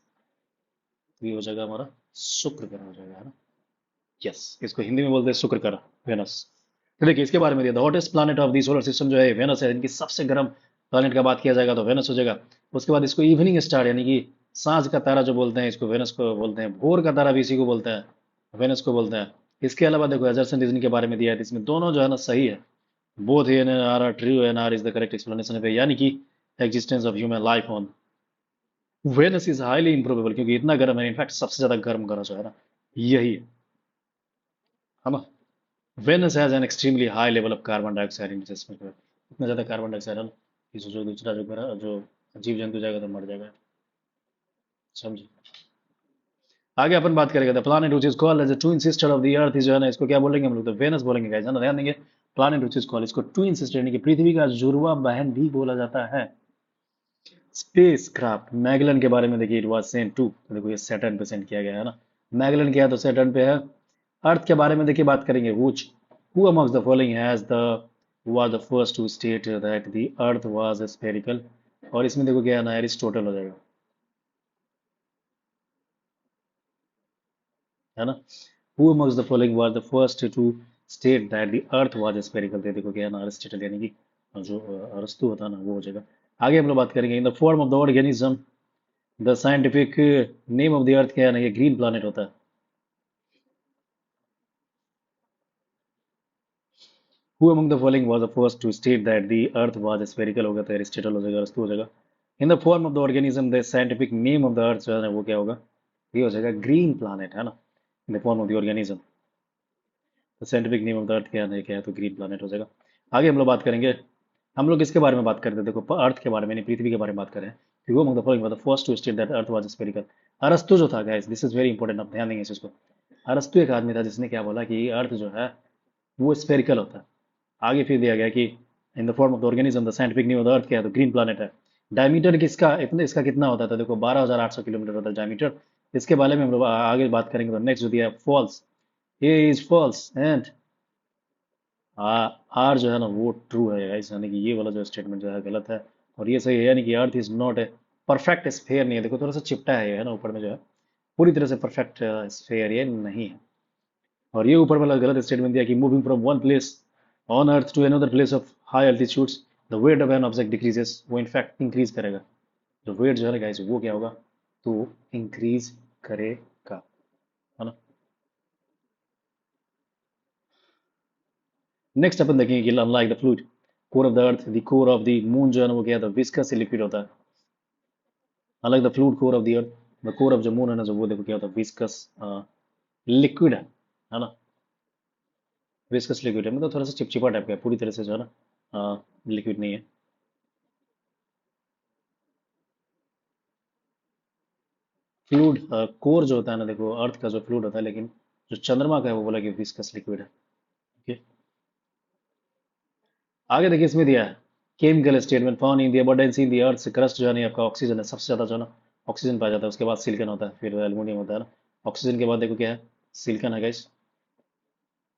ये हो जाएगा हमारा शुक्र ग्रह हो जाएगा, है ना। यस, इसको हिंदी में बोलते हैं शुक्र ग्रह, वेनस। तो देखिए इसके बारे में दिया the hottest planet of the solar system जो है वेनस है, इनकी सबसे गर्म प्लैनेट का बात किया जाएगा तो वेनस हो जाएगा। उसके बाद इसको इवनिंग स्टार, यानी कि सांझ का तारा जो बोलते हैं, इसको वेनस को बोलते हैं। भोर का तारा भी इसी को बोलते हैं, वेनस को बोलते हैं। इसके अलावा देखो एजरसन डिज्नी के बारे में दिया है, तो इसमें दोनों जो है ना सही है, both and are true and R is the correct explanation है, यानी कि existence of human life on Venus is highly improbable, क्योंकि इतना गर्म है, इनफैक्ट सबसे ज्यादा गर्म ग्रह जो है ना यही है ना। Venus has an extremely high level of carbon dioxide in its atmosphere, इतना ज्यादा कार्बन डाइऑक्साइड है ना कि जो दूसरा जो ग्रह जो जीव जंतु जाएगा तो मर जाएगा, समझे। आगे अपन बात करेंगे the planet which is called as the twin sister of the earth, जो है ना इसको क्या बोलेंगे हम लोग, तो वेनस बोलेंगे गाइस, है ना, ध्यान देंगे। प्लैनेट व्हिच इज कॉल्ड, इसको ट्विन सिस्टर यानी कि पृथ्वी का जुड़वा बहन भी बोला जाता है। स्पेस क्राफ्ट मैगलन के बारे में देखिए, इट वाज सेंट टू, देखो ये सैटर्न पे सेंड किया गया है ना, मैगलन क्या है तो सैटर्न पे है। अर्थ के बारे में देखिए बात करेंगे, which who amongst the following has the was the first to state that the earth was spherical, और इसमें देखो क्या है ना, एरिस्टोटल हो जाएगा, है ना। Who amongst the following was the first to state that the earth was spherical, तो देखो क्या है ना, एरिस्टोटल, यानी कि जो अरस्तु होता है ना वो हो जाएगा। आगे हम लोग बात करेंगे in the form of the organism, the scientific name of the earth क्या है ना, ये ग्रीन प्लैनेट होता है। Who among the following was the first to state that the earth was spherical, होगा तो एरिस्टोटल हो जाएगा, अरस्तु हो जाएगा। In the form of the organism, the scientific name of the earth जो है ना वो क्या होगा, ये हो जाएगा ग्रीन प्लैनेट, है ना, in the form of the organism. तो scientific name of the earth क्या है तो ग्रीन प्लानट हो जाएगा। आगे हम लोग बात करेंगे, हम लोग किसके बारे में बात करते हैं, देखो अर्थ के बारे में नहीं, पृथ्वी के बारे में बात कर रहे हैं। वो among the following the first to state that earth was spherical. अरस्तु जो था guys, this is very important, आप ध्यान देंगे इस चीज को। अरस्तु एक आदमी था जिसने क्या बोला कि अर्थ जो है वो स्फेरिकल होता है। आगे फिर दिया गया कि इन the form of the organism the scientific name of the earth क्या है तो ग्रीन प्लानट है। डायमीटर किसका इतना इसका कितना होता था, देखो 12,800 किलोमीटर होता है डायमीटर। इसके बारे में हम लोग आगे बात करेंगे। तो नेक्स्ट जो दिया फॉल्स, ये इज फॉल्स एंड आर जो है ना वो ट्रू है गाइस, यानी कि ये वाला जो स्टेटमेंट जो है गलत है और ये सही है, यानी कि earth is not a perfect sphere, नहीं है, देखो थोड़ा सा चिपटा है ये है ना ऊपर में जो है, पूरी तरह से परफेक्ट स्फेयर ये नहीं है। और ये ऊपर वाला गलत स्टेटमेंट दिया कि moving from one place on earth to another place of high altitudes the weight of an object decreases, वो इनफैक्ट इंक्रीज करेगा। जो वेट जो है ना गाइस वो क्या होगा तो इंक्रीज करेगा, है ना। नेक्स्ट अपन देखेंगे कि unlike the fluid core of the earth, the core of the moon जो है ना वो क्या था विस्कस लिक्विड होता है। Unlike the fluid core of the earth, the core of the moon है ना जो वो देखो क्या होता है विस्कस लिक्विड है ना। विस्कस लिक्विड है मतलब थोड़ा सा चिपचिपा टाइप का है, पूरी तरह से जो है ना लिक्विड नहीं है। फ्लूइड कोर जो होता है ना देखो अर्थ का जो फ्लूइड होता है, लेकिन जो चंद्रमा का है वो बोला कि विस्कस लिक्विड है। ओके, आगे देखिए इसमें दिया है chemical statement found in the abundance in the earth crust जो है ना आपका ऑक्सीजन है, सबसे ज्यादा जो है ना ऑक्सीजन पाया जाता है, उसके बाद सिलिकॉन होता है, फिर एल्यूमिनियम होता है ना। ऑक्सीजन के बाद देखो क्या है सिलिकॉन है गाइस।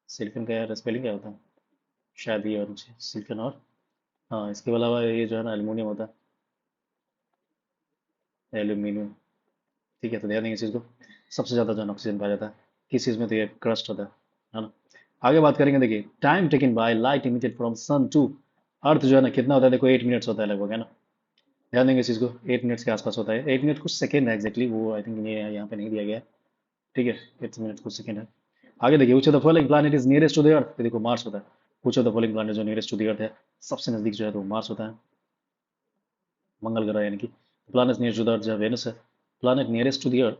सिलिकॉन का यार स्पेलिंग क्या होता है, शायद ये और सिलिकॉन और हाँ इसके अलावा ये जो है ना एल्यूमिनियम होता है, एल्यूमिनियम। ठीक है, तो ध्यान देंगे इस चीज़ को, सबसे ज़्यादा जो है ना ऑक्सीजन पाया जाता है किस चीज़ में तो ये क्रस्ट होता है ना। आगे बात करेंगे, देखिए time taken by light emitted from sun to earth जो है ना कितना होता है, देखो 8 मिनट्स होता है लगभग, है ना। ध्यान देंगे इस चीज़ को, 8 मिनट्स के आसपास होता है, 8 मिनट कुछ सेकेंड है एक्जैक्टली, वो आई थिंक ये यहाँ पे नहीं दिया गया है। ठीक है, 8 मिनट कुछ सेकेंड है। आगे देखिए which of the following planet is nearest to the earth, देखो मार्स होता है। Which of the following planet जो नियरेस्ट टू द अर्थ है, सबसे नजदीक जो है तो मार्स होता है, मंगल ग्रह यानी कि। Planet nearest to the earth जो है वेनस है। Planet nearest to the earth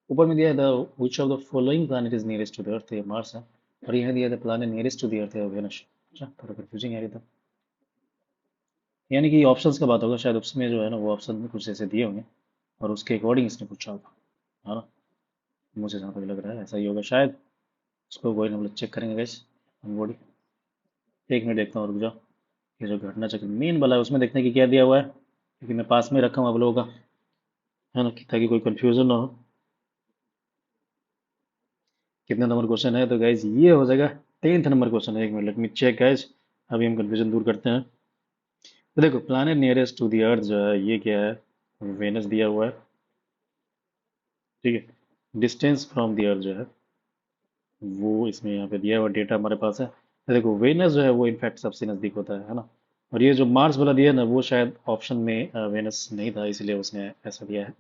ऊपर में दिया है the which of the following planet is nearest to the earth, ये मार्स है। और यहाँ दिया है the planet nearest to the earth है वेनस। अच्छा थोड़ा कंफ्यूजिंग है ये तो, यानी कि ऑप्शंस का बात होगा शायद, उसमें जो है ना वो ऑप्शन में कुछ ऐसे दिए होंगे और उसके अकॉर्डिंग इसने पूछा होगा, है ना। मुझे जहाँ तक लग रहा है ऐसा ही होगा शायद। उसको कोई हम लोग चेक करेंगे गैस बॉडी। एक मिनट देखता हूँ, रुक जाओ। ये जो घटना चक्र मेन वाला है उसमें देखते हैं कि क्या दिया हुआ है, क्योंकि मैं पास में रखा हूँ आप लोगों का, है ना, ताकि कोई कंफ्यूजन ना हो। कितने नंबर क्वेश्चन है तो गाइज ये हो जाएगा 10th नंबर क्वेश्चन है। एक minute let me check guys, अभी हम कंफ्यूजन दूर करते हैं। तो देखो planet nearest to the earth जो है ये क्या है, वेनस दिया हुआ है। ठीक है, डिस्टेंस फ्रॉम द अर्थ जो है वो इसमें यहाँ पे दिया हुआ डेटा हमारे पास है। तो देखो वेनस जो है वो इनफैक्ट सबसे नज़दीक होता है ना। और ये जो मार्स वाला दिया है ना वो शायद ऑप्शन में वेनस नहीं था, इसलिए उसने ऐसा दिया है।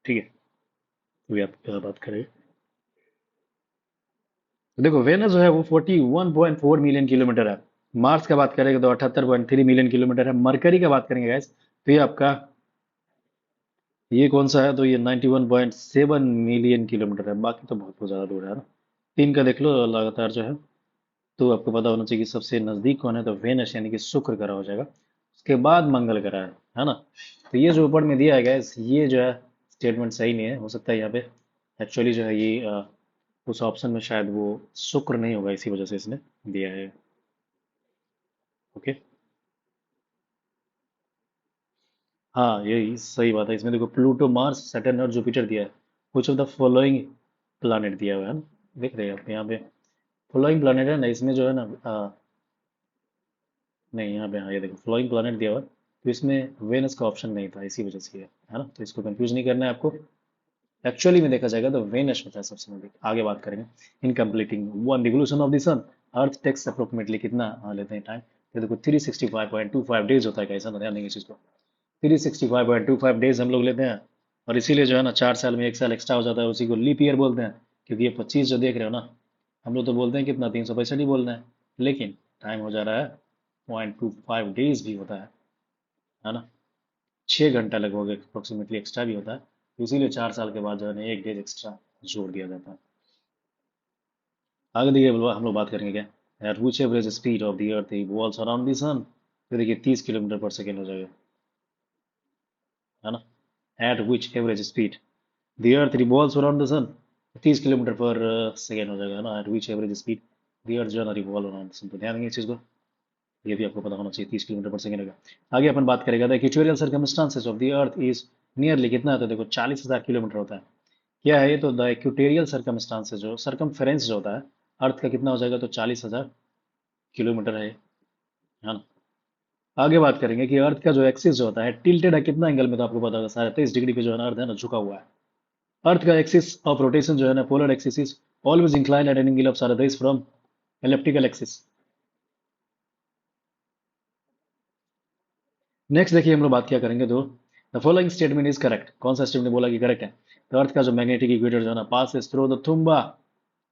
ठीक है, तो ये आप बात करें तो देखो वेनस जो है वो 41.4 मिलियन किलोमीटर है। मार्स का बात करेंगे तो 78.3 मिलियन किलोमीटर है। मरकरी का बात करेंगे गैस तो ये आपका ये कौन सा है तो ये 91.7 मिलियन किलोमीटर है। बाकी तो बहुत बहुत ज़्यादा दूर है ना। तीन का देख लो लगातार जो है, तो आपको पता होना चाहिए कि सबसे नज़दीक कौन है तो वेनस यानी कि शुक्र ग्रह हो जाएगा। उसके बाद मंगल ग्रह है ना। तो ये जो ऊपर में दिया है गैस ये जो है स्टेटमेंट सही नहीं है, हो सकता है यहाँ पे एक्चुअली जो है ये उस ऑप्शन में शायद वो शुक्र नहीं होगा, इसी वजह से इसने दिया है। ओके, हाँ यही सही बात है। इसमें देखो प्लूटो मार्स सैटर्न और जुपिटर दिया है। कुछ ऑफ द फॉलोइंग प्लानिट दिया हुआ है ना, देख रहे हैं आप यहाँ पे फॉलोइंग प्लानिट है ना, इसमें जो है ना नहीं यहाँ पे, हाँ ये देखो फ्लोइंग प्लानट दिया हुआ है, तो इसमें वेनस का ऑप्शन नहीं था, इसी वजह से है ना। तो इसको कंफ्यूज नहीं करना है आपको, एक्चुअली में देखा जाएगा तो वेनस होता है सबसे नजदीक। आगे बात करेंगे in completing one revolution of the sun earth takes approximately कितना लेते हैं टाइम, तो देखो 365.25 डेज होता है, कैसा ध्यान देंगे इस चीज को। 365.25 डेज हम लोग लेते हैं, और इसीलिए जो है ना 4 साल में 1 साल एक्स्ट्रा हो जाता है, उसी को लीप ईयर बोलते हैं। क्योंकि ये 25 जो देख रहे हो ना, हम लोग तो बोलते हैं कितना 365 ही बोलना है, लेकिन टाइम हो जा रहा है 0.25 डेज भी होता है ना। 6 घंटा लगभग अप्रोक्सीमेटली एक्स्ट्रा भी होता है, तो इसीलिए 4 साल के बाद जो है ना 1 डेज एक्स्ट्रा जोड़ दिया जाता है। आगे देखिए हम लोग बात करेंगे क्या, at which average speed of the earth revolves around the sun. तो देखिए 30 किलोमीटर पर सेकेंड हो जाएगा, है ना। At which average speed the earth revolves around the sun, 30 kilometre per second हो जाएगा, है ना। At which average speed the earth जो है ना रिवॉल्व अराउंड द सन। तो ध्यान देंगे इस चीज़ को, ये भी आपको पता होना चाहिए, 30 किलोमीटर पर सेकेंड होगा। आगे अपन बात करेगा the equatorial circumstances of the earth is nearly कितना होता है, देखो 40,000 किलोमीटर होता है। क्या है ये, तो द इक्वेटोरियल सर्कमस्टांसेस जो सर्कमफेरेंस जो होता है अर्थ का कितना हो जाएगा, तो 40,000 किलोमीटर है ना। आगे बात करेंगे कि अर्थ का जो एक्सिस जो होता है टिल्टेड है कितना एंगल में, तो आपको पता होगा 37 डिग्री पे जो है ना अर्थ है ना झुका हुआ है। अर्थ का एक्सिस ऑफ रोटेशन जो है ना polar axis is always incline at an angle of 37 from elliptical axis. Next देखिए हम लोग बात क्या करेंगे, तो the following statement is correct. कौन सा स्टेटमेंट बोला कि करेक्ट है, तो अर्थ का जो मैग्नेटिक इक्वेटर जो है ना pass through the Thumba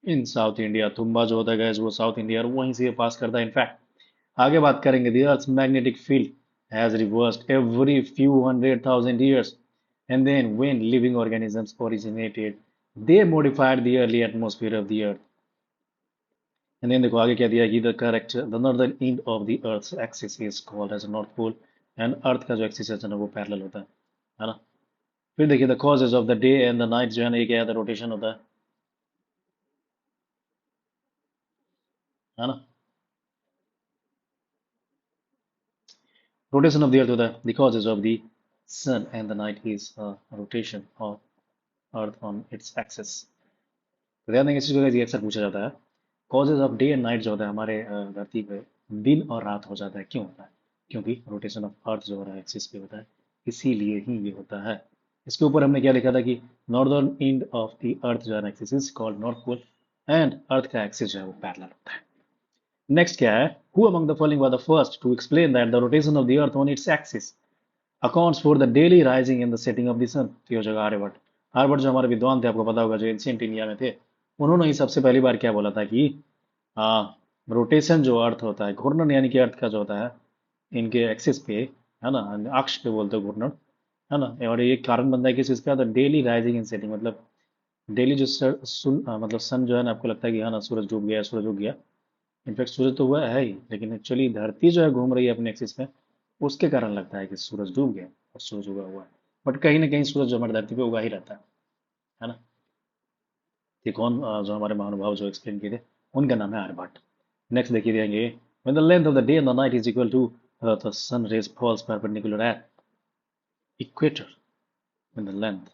in South India. Thumba जो होता है guys, वो साउथ इंडिया और वहीं से पास करता है इनफैक्ट। आगे बात करेंगे the earth magnetic field has reversed every few 100,000 years and then when living organisms originated they modified the early atmosphere of the earth। and then देखो आगे क्या दिया कि the northern end of the earth axis is called as north pole. And earth का जो axis है ना वो पैरेलल होता है ना। फिर देखिए the causes of the day and the night जो है ना ये क्या है, रोटेशन होता है ना। रोटेशन ऑफ द अर्थ होता है, the causes of the sun and the night is rotation of earth on its axis. तो ध्यान देंगे इस चीज को ये अक्सर पूछा जाता है, causes of day and night जो होता है हमारे धरती पे दिन और रात हो जाता है, क्यों होता है, क्योंकि रोटेशन ऑफ अर्थ जो हो रहा है एक्सिस पे होता है, इसीलिए ही ये होता है। इसके ऊपर हमने क्या लिखा था कि northern end of the earth जो है axis is called north pole and earth का एक्सिस जो है वो पैरेलल होता है। नेक्स्ट क्या है, who among the following were the first to explain that the rotation of the earth on its axis accounts for the daily rising and the setting of the sun. तो ये हो जाएगा आर्यभट्ट। आर्यभट्ट जो हमारे विद्वान थे, आपको पता होगा, जो एंशियंट इंडिया में थे, उन्होंने ही सबसे पहली बार क्या बोला था कि हाँ, रोटेशन जो अर्थ होता है, घूर्णन यानी कि अर्थ का जो होता है इनके एक्सिस पे, है ना, अक्ष पे बोलते हैं घूर्णन, है ना। और ये कारण बनता है किस चीज़ का, तो डेली राइजिंग एंड सेटिंग, मतलब डेली जो मतलब सन जो है ना, आपको लगता है कि हाँ ना सूरज डूब गया, सूरज उग गया। इनफैक्ट सूरज तो हुआ है ही, लेकिन एक्चुअली धरती जो है घूम रही है अपने एक्सिस में, उसके कारण लगता है कि सूरज डूब गया और सूरज उगा हुआ है। बट कहीं ना कहीं सूरज जो हमारी धरती पे उगा ही रहता है ना। ये कौन जो हमारे महानुभाव जो एक्सप्लेन किए थे, उनका नाम है आर्यभट्ट। नेक्स्ट देखिए देंगे, when the length of the day and the night is equal to the sun rays falls perpendicular at equator, when the length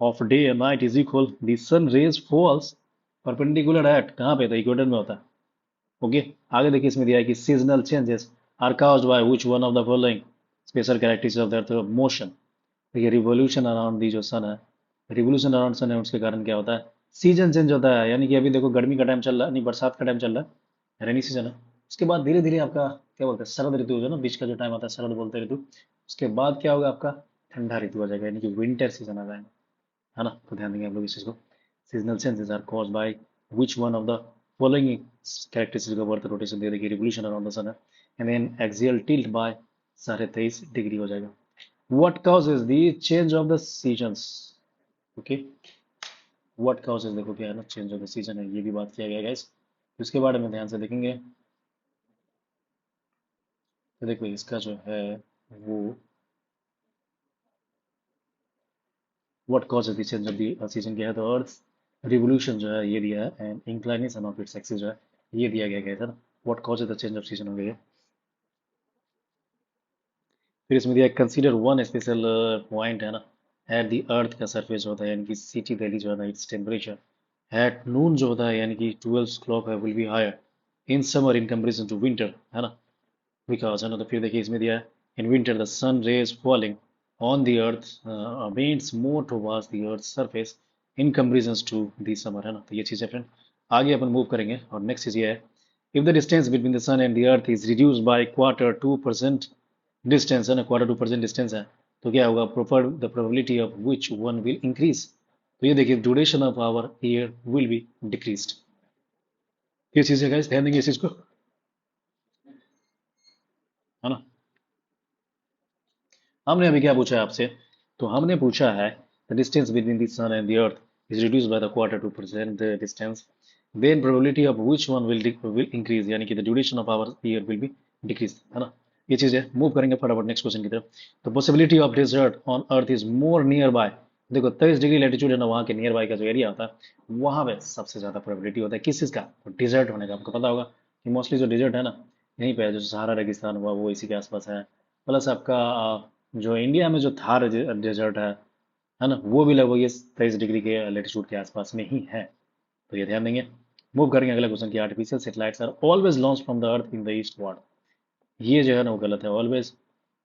of day and night is equal, the sun rays falls perpendicular at, कहाँ पे, तो equator में होता है। Okay, आगे देखिए इसमें दिया है कि seasonal changes are caused by which one of the following special characteristics of the earth motion। देखिए रिवोल्यूशन अराउंड दी जो सन है, रिवोल्यूशन अराउंड सन है, उसके कारण क्या होता है, सीजन चेंज होता है। यानी कि अभी देखो गर्मी का टाइम चल रहा है, नहीं बरसात का टाइम चल रहा है, रेनी सीजन है। उसके बाद धीरे धीरे आपका क्या बोलते हैं, शरद ऋतु जो है ना, बीच का जो टाइम आता है शरद बोलते हैं ऋतु। उसके बाद क्या होगा, आपका ठंडा ऋतु आ जाएगा, यानी कि विंटर सीजन आ जाएगा, है ना। तो ध्यान देंगे आप लोग इस चीज को, seasonal changes are caused by which one of the following characteristic of earth rotation, दे देखिए रिवोल्यूशन अराउंड द सन है, and then axial tilt by 23.5 degree हो जाएगा। What causes the change of the seasons? Okay, what causes, देखो क्या है ना, change of the season है, ये भी बात किया गया है गाइस। इसके बारे में ध्यान से देखेंगे तो देखो इसका जो है वो what causes the change of the season क्या है, तो अर्थ रिवोल्यूशन जो है ये दिया है, and inclination of its axis जो है ये दिया गया था ना। what causes the change of season हो गई है। फिर इसमें दिया कंसीडर वन स्पेशल पॉइंट, है ना, एट द अर्थ का सरफेस होता है, यानी कि सिटी दिल्ली जो है ना इट्स टेम्परेचर एट नून जो होता है, यानी कि 12 o'clock है, will be higher in summer in comparison to winter, है ना, बिकॉज, है ना। तो फिर देखिए इसमें दिया है in winter the sun rays falling on the earth bends more towards the earth surface in comparison to the summer, है ना। तो ये चीज़ है फ्रेंड। आगे अपन मूव करेंगे और नेक्स्ट चीज़ ये है, if the distance between the sun and the earth is reduced by quarter 2% distance, है ना, Q2% डिस्टेंस है, तो क्या होगा, proper the probability of which one will increase. तो ये देखिए duration of our year will be decreased. ये चीज है गाइस, ध्यान देंगे इस चीज को, है ना। हमने अभी क्या पूछा है आपसे, तो हमने पूछा है the distance between the sun and the earth is reduced by the quarter to present the distance, then probability of which one will increase, यानी कि the duration of our year will be decrease, है ना. ये चीज है. Move करेंगे फटाफट next question की तरफ. तो possibility of desert on earth is more nearby. देखो 23 डिग्री लेटीट्यूड है ना, वहाँ के नियर बाय का जो एरिया होता है वहां पे सबसे ज्यादा प्रोबेबिलिटी होता है किस चीज का, तो डिजर्ट होने का. आपको पता होगा कि मोस्टली जो डिजर्ट है ना यहीं पे है, जो सहारा रेगिस्तान हुआ वो इसी के आसपास है. प्लस आपका जो इंडिया में जो थार डेजर्ट है ना, वो भी लगभग ये 23 डिग्री के लेटीट्यूड के आसपास में ही है. तो ये ध्यान देंगे. मूव करेंगे अगला क्वेश्चन की. Artificial satellites are always launch from the earth in the eastward. ये जो है ना वो गलत है. Always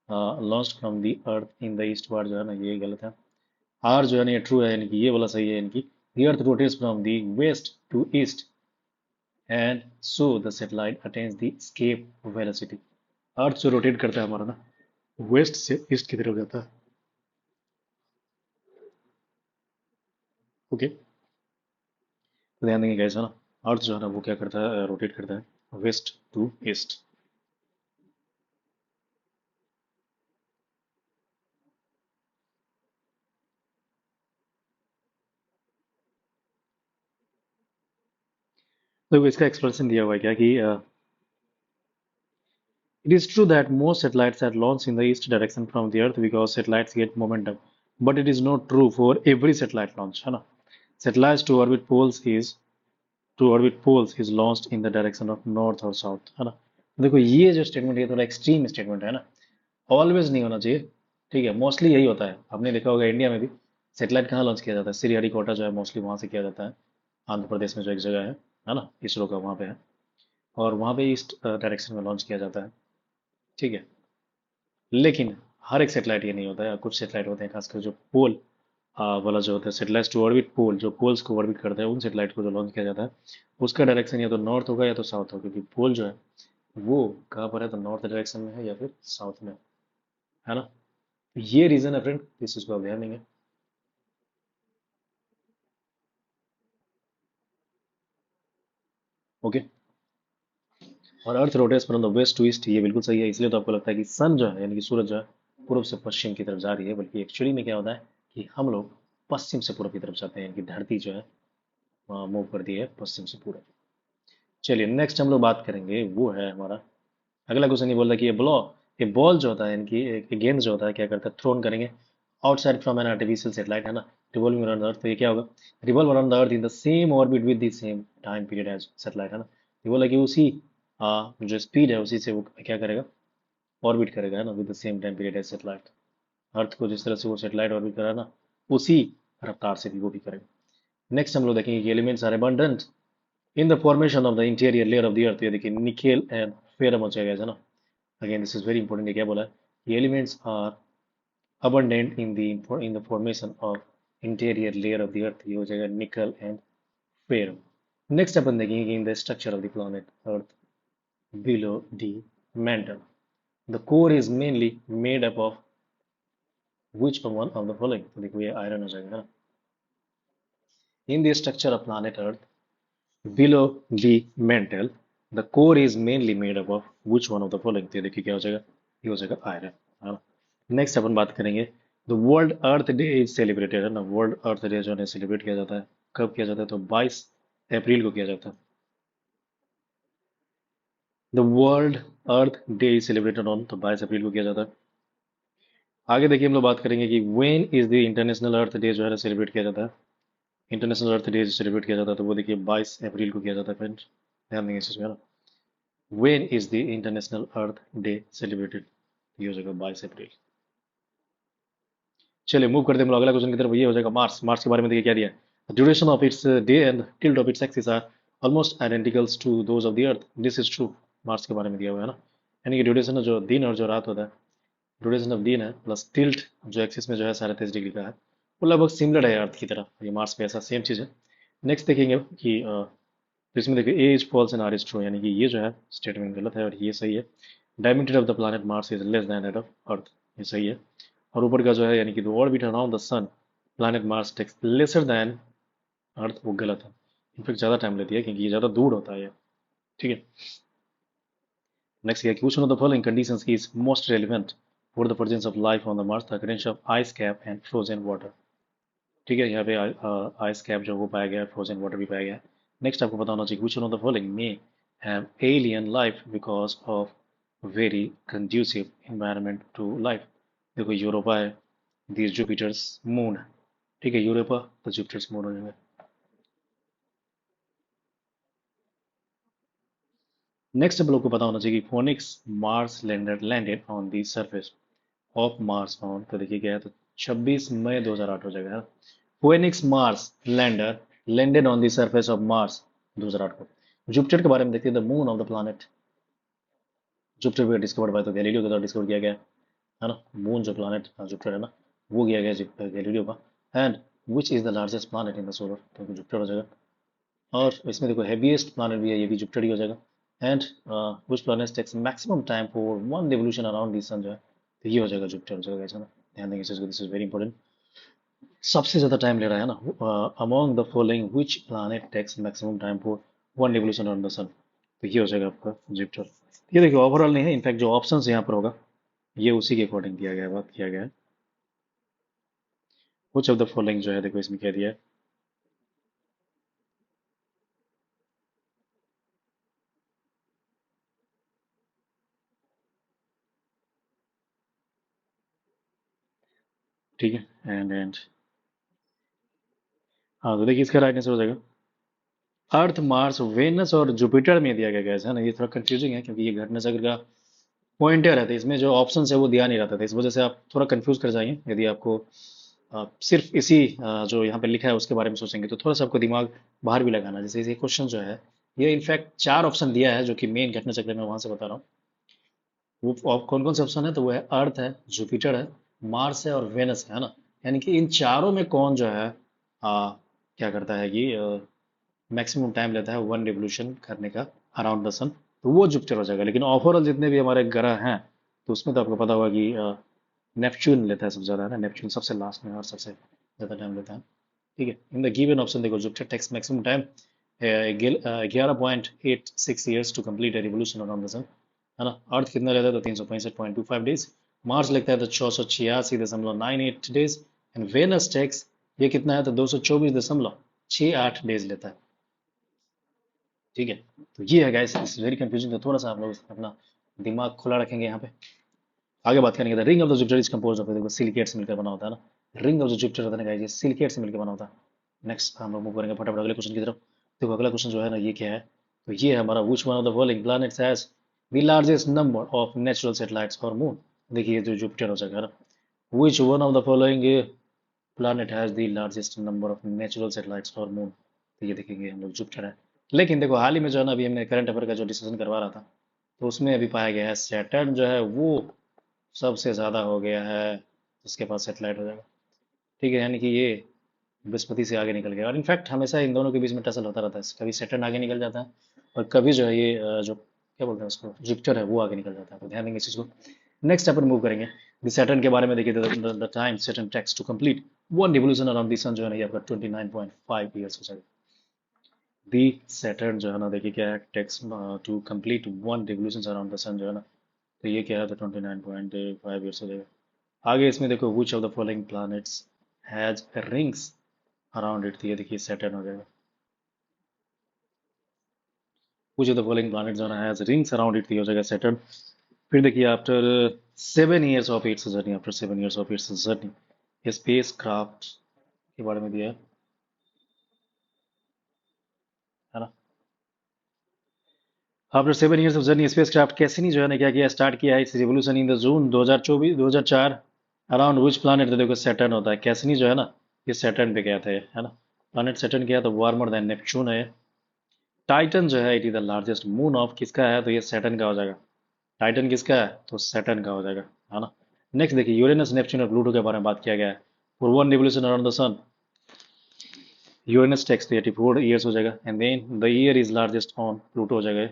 launch from the earth in the eastward जो है ना ये गलत है. आर जो है ना ये ट्रू है, यानी कि ये वाला सही है. यानी कि the earth rotates from the west to east and so the satellite attains the escape velocity. Earth जो रोटेट करता है हमारा ना वेस्ट से ईस्ट की तरफ जाता है. ओके, तो ध्यान देंगे कैसा ना, अर्थ जो है ना वो क्या करता है, रोटेट करता है वेस्ट टू ईस्ट. तो इसका एक्सप्रेशन दिया हुआ है क्या कि it is true that most satellites are launched in the east direction from the earth because satellites get momentum, but it is not true for every satellite launch, है ना. Satellites to orbit poles is launched in the direction of north or south, है ना. देखो ये जो statement है थोड़ा extreme statement है ना, ऑलवेज नहीं होना चाहिए. ठीक है, मोस्टली यही होता है. आपने देखा होगा इंडिया में भी सेटेलाइट कहाँ लॉन्च किया जाता है, श्रीहरिकोटा जो है मोस्टली वहां से किया जाता है. आंध्र प्रदेश में जो एक जगह है ना, इसरो का वहां पे है, और वहां पे ईस्ट डायरेक्शन में लॉन्च किया जाता है. ठीक है, लेकिन हर एक सेटेलाइट ये नहीं होता है. कुछ सेटेलाइट होते हैं खासकर जो पोल वाला जो होता है, सेटेलाइट टू ऑर्बिट पोल, जो पोल्स को ऑर्बिट करते हैं, उन सेटेलाइट को जो लॉन्च किया जाता है उसका डायरेक्शन या तो नॉर्थ होगा या तो साउथ होगा, क्योंकि पोल जो है वो कहाँ पर है, तो नॉर्थ डायरेक्शन में है या फिर साउथ में, है ना. ये रीजन है फ्रेंड, इस चीज को आप ध्यान देंगे. ओके, और earth rotates from the west to east, ये बिल्कुल सही है. इसलिए तो आपको लगता है कि सन जो है यानी कि सूरज जो है पूर्व से पश्चिम की तरफ जा रही है, बल्कि एक्चुअली में क्या होता है कि हम लोग पश्चिम से पूर्व की तरफ जाते हैं, यानी कि धरती जो है मूव करती है पश्चिम से पूर्व. चलिए नेक्स्ट हम लोग बात करेंगे, वो है हमारा अगला क्वेश्चन. ये बोल रहा है कि ये बॉल जो होता है, यानी कि एक गेंद जो होता है क्या करता है, थ्रोन करेंगे outside from an artificial satellite, है ना, रिवॉल्विंग अराउंड द अर्थ. तो ये क्या होगा, revolve around the earth in the same orbit with the same time period as satellite, है ना. ये बोला कि उसी जो स्पीड है उसी से वो क्या करेगा, ऑर्बिट करेगा, है ना, with the same time period as satellite. Earth को जिस तरह से वो सेटेलाइट ऑर्बिट करा ना उसी रफ्तार से भी वो भी करेगा. नेक्स्ट हम लोग देखेंगे कि elements are abundant in the formation of the interior layer of the earth. ये देखिए निकेल एंड फेरम हो जाएगा, है ना. Again this is very important. क्या बोला है, elements are abundant in the formation of interior layer of the earth. ये हो जाएगा निकल एंड फेरम. नेक्स्ट अपन देखेंगे कि in the structure of the planet earth below the mantle the core is mainly made up of which one of the following. तो देखो ये आयरन हो जाएगा, है ना. In the structure of planet earth below the mantle the core is mainly made up of which one of the following. तो देखिए क्या हो जाएगा, ये हो जाएगा आयरन, है ना. नेक्स्ट अपन बात करेंगे the world earth day is celebrated, है ना. वर्ल्ड अर्थ डे जो है सेलिब्रेट किया जाता है, कब किया जाता है, तो 22 अप्रैल को किया जाता है. The world earth day is celebrated on, तो 22 अप्रैल को किया जाता है. आगे देखिए हम लोग बात करेंगे कि when is the international earth day जो है सेलिब्रेट किया जाता है. इंटरनेशनल अर्थ डे सेलिब्रेट किया जाता है तो वो देखिए 22 अप्रैल को किया जाता है फ्रेंड्स. ध्यान देंगे इस चीज में, है ना. When is the international earth day celebrated, ये हो जाएगा 22 अप्रैल. चलिए मूव करते हैं हम लोग अगला क्वेश्चन की तरफ. ये हो जाएगा मार्स. मार्स के बारे में देखिए क्या दिया है, duration of its day and tilt of its axis are almost identicals to those of the earth. This is true. Mars के बारे में दिया हुआ है ना, यानी कि ड्यूरेशन जो दिन और जो रात होता है, ड्यूरेशन ऑफ दिन है प्लस टिल्ट जो एक्सिस में जो है 23.5 डिग्री का है, वो लगभग सिमिलर है अर्थ की तरह. ये मार्स पे ऐसा सेम चीज़ है. नेक्स्ट देखेंगे कि तो इसमें देखिए A is false and R is true, यानी कि ये जो है स्टेटमेंट गलत है और ये सही है. Diameter of the planet Mars is less than that of earth, ये सही है. और ऊपर का जो है यानी कि the orbit around the sun planet Mars takes lesser than earth, वो गलत है. इनफेक्ट ज़्यादा टाइम लेती है क्योंकि ये ज़्यादा दूर होता है ये. ठीक है. नेक्स्ट है कि which one of the following conditions is most relevant for the presence of life on the Mars, the occurrence of ice cap and frozen water. ठीक है, यहाँ पे आइस कैप जो वो पाया गया है, फ्रोजन वाटर भी पाया गया है। नेक्स्ट आपको पता होना चाहिए which one of the following may have alien life because of very conducive environment to life. देखो यूरोपा है, दिस जुपिटर्स मून है। ठीक है, यूरोपा तो जुपिटर्स मून हो जाएगा। नेक्स्ट हम लोग को पता होना चाहिए कि phoenix Mars landed on the surface of Mars on, तो देखिए क्या है, तो 26 मई 2008 हो जाएगा। Phoenix Mars lander landed on the surface of Mars 2008 को। जुपिटर के बारे में देखते हैं, the moon of the planet. Jupiter भी डिस्कवर्ड बाय तो गैलीलियो के द्वारा डिस्कवर किया गया है ना। मून जो प्लानट जुपिटर है ना, वो किया गया गैलीलियो का। And which is the largest planet in the solar, तो जुपिटर हो जाएगा। और इसमें देखो हैवीएस्ट प्लानट भी है, ये भी जुपिटर ही हो जाएगा। And which planet takes maximum time for one revolution around the sun जो है, तो ये हो जाएगा जुपिटर हो जाएगा, ऐसा ना। ध्यान देंगे इस चीज़ को, दिस इज वेरी इंपॉर्टेंट। सबसे ज्यादा टाइम ले रहा है ना, among the following which planet takes maximum time for one revolution around the sun, तो ये हो जाएगा आपका जुपिटर। ये देखिए ओवरऑल नहीं है, इनफैक्ट जो ऑप्शन यहाँ पर होगा ये उसी के अकॉर्डिंग किया गया है, बात किया गया है। कुछ ऑफ द फॉलोइंग जो है देखो इसमें कह दिया है। ठीक है, एंड हाँ, तो देखिए इसका राइट आंसर हो जाएगा अर्थ, मार्स, वेनस और जुपिटर में दिया गया है ना। ये थोड़ा कंफ्यूजिंग है क्योंकि ये घटना चक्र का पॉइंटर है, तो इसमें जो ऑप्शन है वो दिया नहीं रहता था, इस वजह से आप थोड़ा कंफ्यूज कर जाएंगे यदि आपको सिर्फ इसी जो यहाँ पे लिखा है उसके बारे में सोचेंगे, तो थोड़ा सा आपको दिमाग बाहर भी लगाना। जैसे ये क्वेश्चन जो है, ये इनफैक्ट 4 ऑप्शन दिया है जो कि मेन घटना चक्र में, वहां से बता रहा हूँ वो कौन कौन से ऑप्शन है। तो वो है अर्थ है, जुपिटर है, मार्स है और वेनस है ना। यानी कि इन चारों में कौन जो है क्या करता है कि मैक्सिमम टाइम लेता है वन रिवोल्यूशन करने का अराउंड द सन, तो वो जुपिटर हो जाएगा। लेकिन ओवरऑल जितने भी हमारे ग्रह हैं, तो उसमें तो आपको पता होगा कि नेपच्यून लेता है सबसे ज्यादा, है ना। नेपच्यून सबसे लास्ट में और सबसे ज्यादा टाइम लेता है। ठीक है, इन द गिवन ऑप्शन देखो Jupiter takes maximum time 11.86 years to complete a revolution around the sun, है ना। अर्थ कितना लेता है, तो 365.25 डेज। मार्स लगता है तो 686.98 डेज। एंड वेनस टेक्स, ये कितना है, तो 224.68 डेज लेता है। ठीक है, तो ये है गाइस, इट्स वेरी कंफ्यूजिंग, तो थोड़ा सा आप लोग अपना दिमाग खुला रखेंगे यहाँ पे। आगे बात करेंगे, ring of the Jupiter is compose of, देखो सिलिकेट से मिलकर बना होता है ना। रिंग ऑफ द जुपिटर होता है ना guys, ये सिलिकेट से मिलकर बना होता है। नेक्स्ट हम लोग मूव करेंगे फटाफट अगले क्वेश्चन की तरफ। देखो अगला क्वेश्चन जो है ना, ये क्या है, तो ये है हमारा विच one of the following planets has the largest number of natural satellites और मून। देखिए ये जो जुपिटर हो जाएगा ना, विच one of the following planet has the largest number of natural satellites और मून, तो ये देखेंगे हम लोग जुपिटर है। लेकिन देखो हाल ही में जो है ना, अभी हमने करंट अफेयर का जो डिस्कशन करवा रहा था, तो उसमें अभी पाया गया है सैटर्न जो है वो सबसे ज़्यादा हो गया है, उसके पास सेटेलाइट हो जाएगा। ठीक है, यानी कि ये बृहस्पति से आगे निकल गया। और इनफैक्ट हमेशा इन दोनों के बीच में टसल होता रहता है, कभी सैटर्न आगे निकल जाता है और कभी जो है ये जो क्या बोलते हैं उसको, जुपिटर है, वो आगे निकल जाता है। तो ध्यान देंगे इस चीज़ को। नेक्स्ट अपन मूव करेंगे द सैटर्न के बारे में। देखिए the time Saturn takes to complete one revolution around the sun जो है ना, ये आपका 29.5 ईयर्स हो जाएगा। दी सैटर्न जो है ना, देखिए क्या है, takes to complete one revolution around the sun जो है ना, तो ये क्या है, तो 29.5 ईयर्स हो जाएगा। आगे इसमें देखो विच of the following planets has rings around it, ये देखिए सैटर्न हो जाएगा। विच ऑफ द फॉलोइंग प्लैनेट जो है हैज रिंग्स अराउंड इट, ये हो जाएगा सैटर्न। फिर देखिए after 7 years of its journey, after 7 years of its journey space craft के बारे में दिया है ना। After 7 years of journey space craft Cassini जो है ना क्या किया, स्टार्ट किया है it's revolution in the June 2024 2004 around which planet, तो देखो सैटर्न होता है। कैसिनी जो है ना, ये सैटर्न पे गया था ये, है ना। प्लानट सैटर्न गया तो वार्मर देन नेपच्यून है। टाइटन जो है it is the largest moon of किसका है, तो ये सैटर्न का हो जाएगा। टाइटन किसका है, तो सैटर्न का हो जाएगा, है ना। नेक्स्ट देखिए यूरेनस नेपच्यून और प्लूटो के बारे में बात किया गया है। For one revolution around the sun Uranus takes 84 years हो जाएगा। And then the year is largest on Pluto हो जाएगा।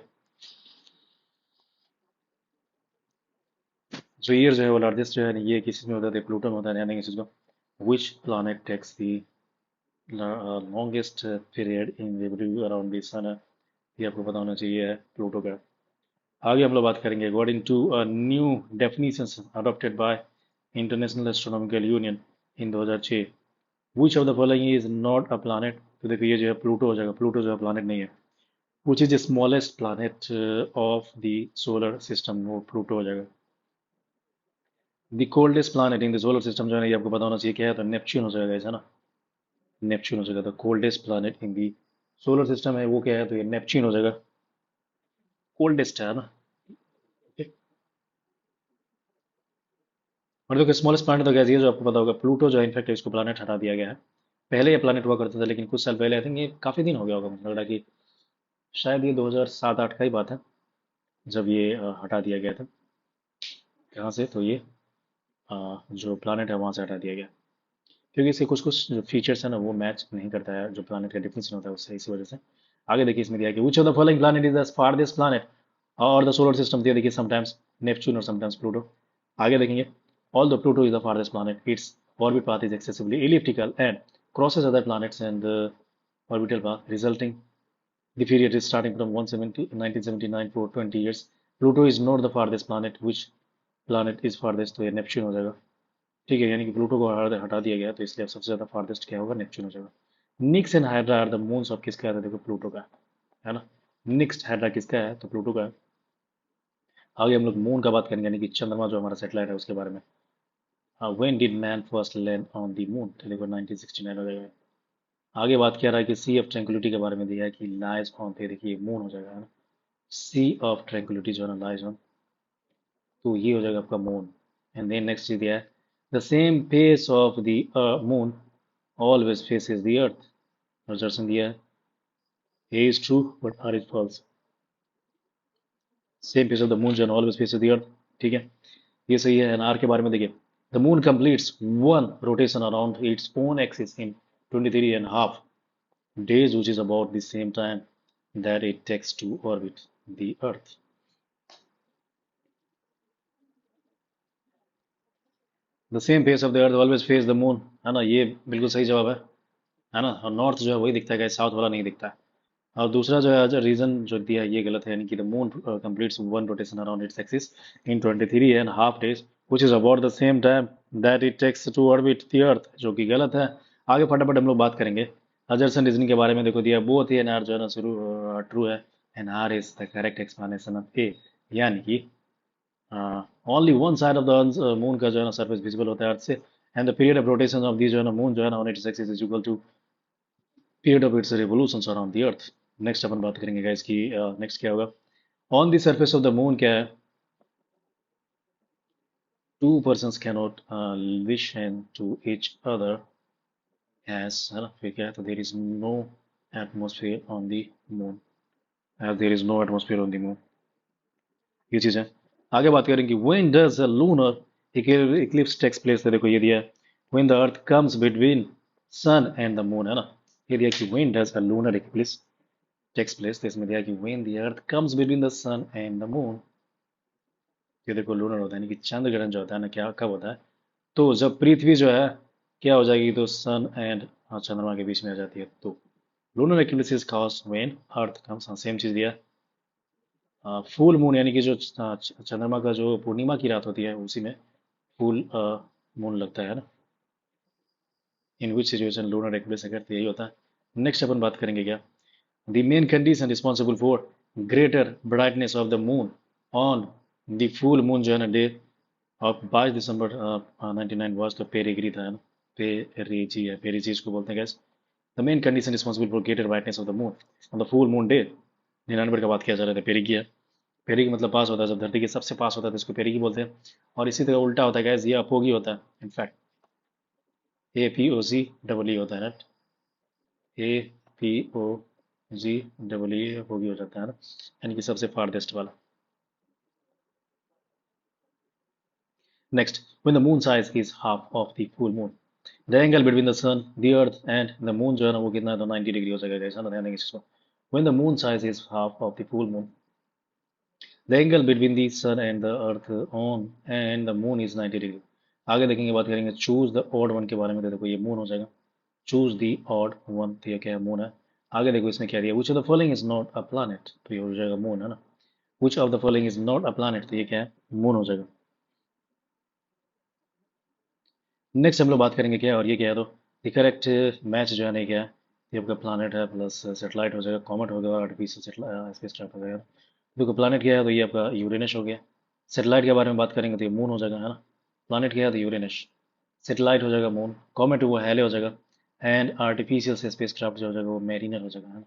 जो ईयर जो है वो लार्जेस्ट जो है ये किस चीज में होता है, प्लूटो में होता है, यानी इस चीज को which planet takes the longest period in revolution around the sun, ये आपको पता होना चाहिए, है प्लूटो का। आगे हम लोग बात करेंगे according to a new definition adopted by International Astronomical Union in 2006 which of the following is not a planet, तो देखो ये जो है प्लूटो हो जाएगा, प्लूटो जो है प्लानट नहीं है। विच is the smallest planet of the solar system, वो प्लूटो हो जाएगा। The coldest planet in the solar system जो है ना, ये आपको पता होना चाहिए क्या है, तो नेपच्यून हो जाएगा ऐसा ना, नेपच्यून हो जाएगा। तो coldest planet in the solar system है वो क्या है, तो ये नेपच्यून हो जाएगा, कोल्डेस्ट है ना। Okay? और देखो स्मॉलेस्ट प्लानट तो गैस ये जो आपको पता होगा प्लूटो जो है, इनफैक्ट इसको प्लानट हटा दिया गया है। पहले ये प्लानट हुआ करता था, लेकिन कुछ साल पहले, आई थिंक ये काफी दिन हो गया होगा, मुझे लग रहा है कि शायद ये 2007-8 का ही बात है, जब ये हटा दिया गया था। कहाँ से, तो ये जो प्लानट है वहां से हटा दिया गया, क्योंकि इसके कुछ कुछ जो फीचर्स है ना वो मैच नहीं करता है जो प्लानट का डिफिनेशन होता है उससे, इसी वजह से। आगे देखिए इसमें दिया है कि which of the following planet is the farthest planet और द सोलर सिस्टम, दिया देखिए समटाइम्स नेपच्यून और समटाइम्स प्लूटो। आगे देखेंगे, all the Pluto is the farthest planet, its orbit path is excessively elliptical and crosses other planets and the orbital path resulting the period is starting from 1979 for 20 years. Pluto is not the farthest planet. Which planet is farthest, तो ये Neptune हो जाएगा। ठीक है, यानी कि Pluto को हटा दिया गया, तो इसलिए अब सबसे ज्यादा फारदेस्ट क्या होगा, नेपच्यून हो जाएगा। Nix and Hydra are the moons of किसका है, तो देखो प्लूटो का है ना। निक्स हाइड्रा किसका है, तो प्लूटो का है। आगे हम लोग मून का बात करेंगे, यानी कि चंद्रमा जो हमारा सेटेलाइट है उसके बारे में। When did man first land on the moon, तो देखो 1969 हो जाएगा। आगे बात किया रहा है कि सी ऑफ ट्रैंक्विलिटी के बारे में दिया है कि लाइज ऑन, पे देखिए मून हो जाएगा है ना। सी ऑफ ट्रैंक्विलिटी जो है ना लाइज ऑन, तो ये हो जाएगा आपका मून। एंड देन नेक्स्ट दिया है the same face of the moon always faces the earth, और जर्सन दिया है A is true but R is false. Same face of the moon जो है ऑलवेज फेसेस द अर्थ, ठीक है, ये सही है। एंड आर के बारे में देखिए, the moon completes one rotation around its own axis in 23.5 days, which is about the same time that it takes to orbit the earth. The same face of the earth always face the moon, है ना, ये बिल्कुल सही जवाब है ना। और north जो है वही दिखता है, साउथ वाला नहीं दिखता है। और दूसरा जो है रीजन जो दिया है ये गलत है, यानी कि the moon completes one rotation around its axis in 23.5 days, which is about the same time that it takes to orbit the earth, जो कि गलत है। आगे फटाफट हम लोग बात करेंगे हजरसन रीजनिंग के बारे में। देखो दिया बोथ ए एंड आर जो है ना शुरू ट्रू है, and R is the correct explanation of A, यानी कि only one side of the moon का जो है ना सरफेस विजिबल होता है अर्थ से, and the period of rotation of the जो है ना मून जो है ना on its axis is equal to period of its revolutions around the earth. Next अपन बात करेंगे गाइस की नेक्स्ट क्या होगा, on the surface of the moon क्या है, two persons can not listen to each other as, है ना, फिर क्या है, तो there is no atmosphere on the moon, as there is no atmosphere on the moon, ये चीज है। आगे बात करेंगे when does a lunar eclipse takes place, तो देखो ये दिया है when the earth comes between sun and the moon, है ना। ये दिया कि when does a lunar eclipse takes place, तो इसमें दिया कि when the earth comes between the sun and the moon. ये देखो लूनर होता है, यानी कि चंद्र ग्रहण जो होता है ना, क्या कब होता है, तो जब पृथ्वी जो है क्या हो जाएगी, तो सन एंड चंद्रमा के बीच में आ जाती है, तो lunar Eclipse is caused when earth comes, same चीज दिया। फुल मून यानी कि जो चंद्रमा का जो पूर्णिमा की रात होती है उसी में फुल मून लगता है ना। इन विच सिचुएशन लूनर एक्लिप्स अगर, तो यही होता है। नेक्स्ट अपन बात करेंगे क्या, the main condition responsible for greater brightness of the moon on the full moon जो है ना डे ऑफ 22 दिसंबर 99 वॉज, तो पेरिग्री था, है ना, पेरिजी है, पेरिजी इसको बोलते हैं gas. The main condition responsible for greater brightness of the moon on the full moon day, 99 का बात किया जा रहा था, पेरिगी है। पेरिगी मतलब पास होता है, जब धरती के सबसे पास होता है तो इसको पेरिगी बोलते हैं। और इसी तरह उल्टा होता है गैस, ये अपोगी होता है, इनफैक्ट APOG होता है ना, APOG अपोगी हो जाता है ना, यानी कि सबसे फारदेस्ट वाला। Next, when the moon size is half of the full moon, the angle between the sun the earth and the moon जो है ना वो कितना है, तो 90 डिग्री हो जाएगा, ऐसा ना ध्यान देंगे इसको। When the moon size is half of the full moon, the angle between the sun and the earth on and the moon is 90 degree. आगे देखेंगे, बात करेंगे चूज द ऑड वन के बारे में, तो देखो ये मून हो जाएगा, चूज द ऑड वन, तो ये क्या है, मून है। आगे देखो इसमें क्या दिया, विच of the following is not a planet, तो ये हो जाएगा मून, है ना। विच of the following is not a planet, तो ये क्या है, मून हो जाएगा। नेक्स्ट हम लोग बात करेंगे क्या, और ये क्या है, तो द करेक्ट मैच जो है नहीं क्या है, ये आपका प्लानट है प्लस सेटेलाइट हो जाएगा, कॉमेट हो गया, आर्टिफिशियल स्पेसक्राफ्ट हो जाएगा। देखो प्लानट क्या है तो ये आपका यूरेनस हो गया। सेटेलाइट के बारे में बात करेंगे तो ये मून हो जाएगा, है ना। प्लानट क्या है तो यूरेनस, सेटेलाइट हो जाएगा मून, कॉमेट वो हेले हो जाएगा, एंड आर्टिफिशियल स्पेसक्राफ्ट जो हो जाएगा वो मैरिनर हो जाएगा, है ना।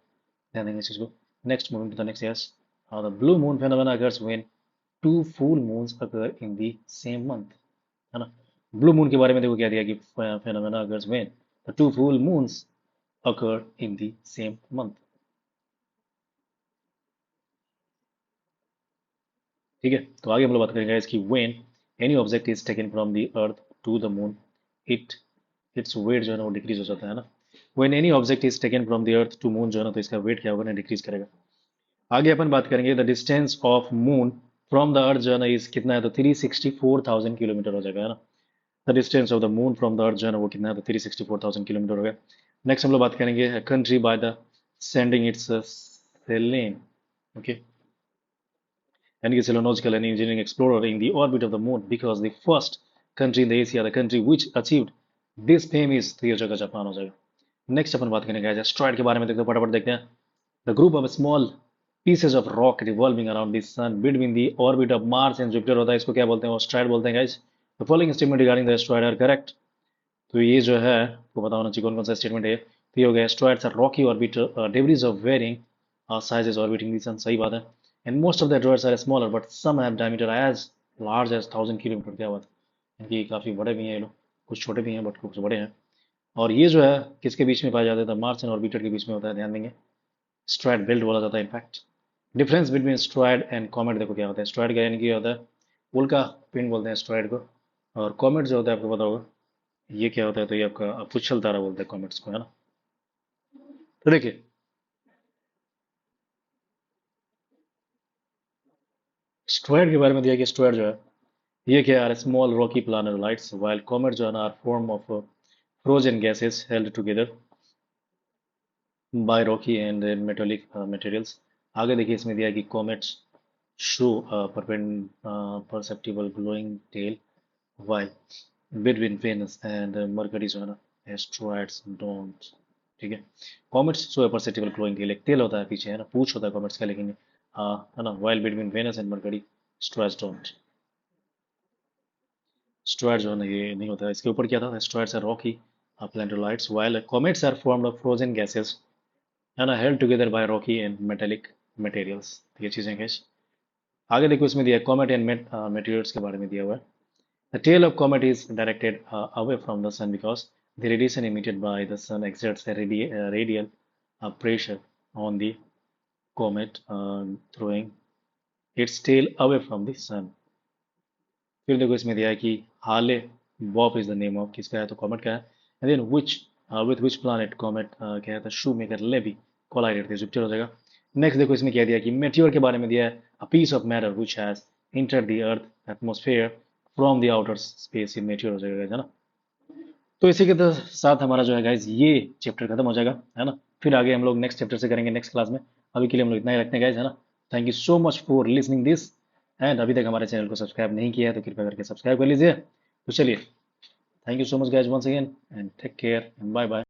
ध्यान देंगे इस चीज़ को। Next moving to the next, yes, the blue moon phenomena occurs when two full moons occur in the same month, है ना। ब्लू मून के बारे में देखो क्या दिया कि phenomena occurs when the two full moons occur in the same month. ठीक है, तो आगे हम लोग बात करेंगे इसकी when any object is taken from the earth to the moon, it its weight जो है ना वो डिक्रीज हो जाता है ना। When any object is taken from the earth to moon जो है ना, तो इसका वेट क्या होगा ना, डिक्रीज करेगा। आगे अपन बात करेंगे the distance of moon from the earth जो है ना इस कितना है तो 364,000 किलोमीटर हो जाएगा, है ना। The distance of the moon from the earth जो है ना वो कितना है तो 364,000 किलोमीटर हो गया। नेक्स्ट हम लोग बात करेंगे country by the sending its Selene, okay, यानी कि selenological and engineering explorer in the orbit of the moon because the first country in the Asia the country which achieved this fame is, तो ये जगह Japan हो जाएगा। Next अपन बात करेंगे एस्ट्रॉइड के बारे में, देखते हैं फटाफट देखते हैं। The group of small pieces of rock revolving around the sun between the orbit of Mars and Jupiter होता है, इसको क्या बोलते हैं, एस्ट्रॉइड बोलते हैं guys. The following statement regarding the asteroid are correct. तो ये जो है आपको पता होना चाहिए कौन कौन सा स्टेटमेंट है। तो ये हो गया asteroids are rocky orbit debris of varying sizes orbiting the sun, सही बात है। And most of the asteroids are smaller but some have diameter as large as 1000 kilometre, क्या बात है, इनकी काफ़ी बड़े भी हैं ये लोग, कुछ छोटे भी हैं बट कुछ बड़े हैं। और ये जो है किसके बीच में पाया जाता है, मार्स एंड ऑर्बिटर के बीच में होता है, ध्यान देंगे। स्ट्रैड बेल्ट बोला जाता है in fact. Difference between asteroid and comet देखो क्या होता है। स्ट्रैड का यानी कि होता है उल्का पिंड बोलते हैं स्ट्रैड को, और कॉमेट जो होता है आपको पता होगा ये क्या होता है, तो ये आपका पुच्छल तारा बोलते हैं कॉमेट्स को, है ना। तो देखिए स्ट्रैड के बारे में दिया कि स्ट्रैड जो है ये क्या है, small rocky planetoids, while comet जो है ना are form of frozen gases held together by rocky and metallic materials. आगे देखिए इसमें दिया है कि comets show perceptible glowing tail while between Venus and Mercury जो है ना asteroids don't, ठीक है। Comets show perceptible glowing tell, एक टेल होता है पीछे, है ना, पूछ होता है कॉमेट्स का, लेकिन है ना while between Venus and Mercury asteroids don't, asteroids जो है ना ये नहीं होता है। इसके ऊपर क्या था, asteroids are rocky planetolites while comets are formed of frozen gases, है ना, held together by rocky and metallic materials। ये चीज़ें हैं। आगे देखो इसमें दिया है कॉमेट एंड मेटेरियल्स के बारे में दिया हुआ है। The tail of comet is directed away from the sun because the radiation emitted by the sun exerts a radial pressure on the comet, throwing its tail away from the sun। फिर देखो इसमें दिया है कि Hale Bopp is the name of किसका है तो comet का है। And then which with which planet comet क्या है, Shoemaker Levy collided, Jupiter हो जाएगा। नेक्स्ट देखो इसमें क्या दिया कि मेटियोर के बारे में दिया है a piece of matter which has entered the earth atmosphere from the outer space, ये मेटियोर हो जाएगा, है ना। तो इसी के साथ हमारा जो है गाइज ये चैप्टर खत्म हो जाएगा, है ना। फिर आगे हम लोग नेक्स्ट चैप्टर से करेंगे नेक्स्ट क्लास में। अभी के लिए हम लोग इतना ही रखते हैं गाइज, है ना। Thank you so much for listening this, and अभी तक हमारे चैनल को सब्सक्राइब नहीं किया है तो कृपया करके सब्सक्राइब कर लीजिए। तो चलिए, thank you so much guys once again, and take care and bye bye.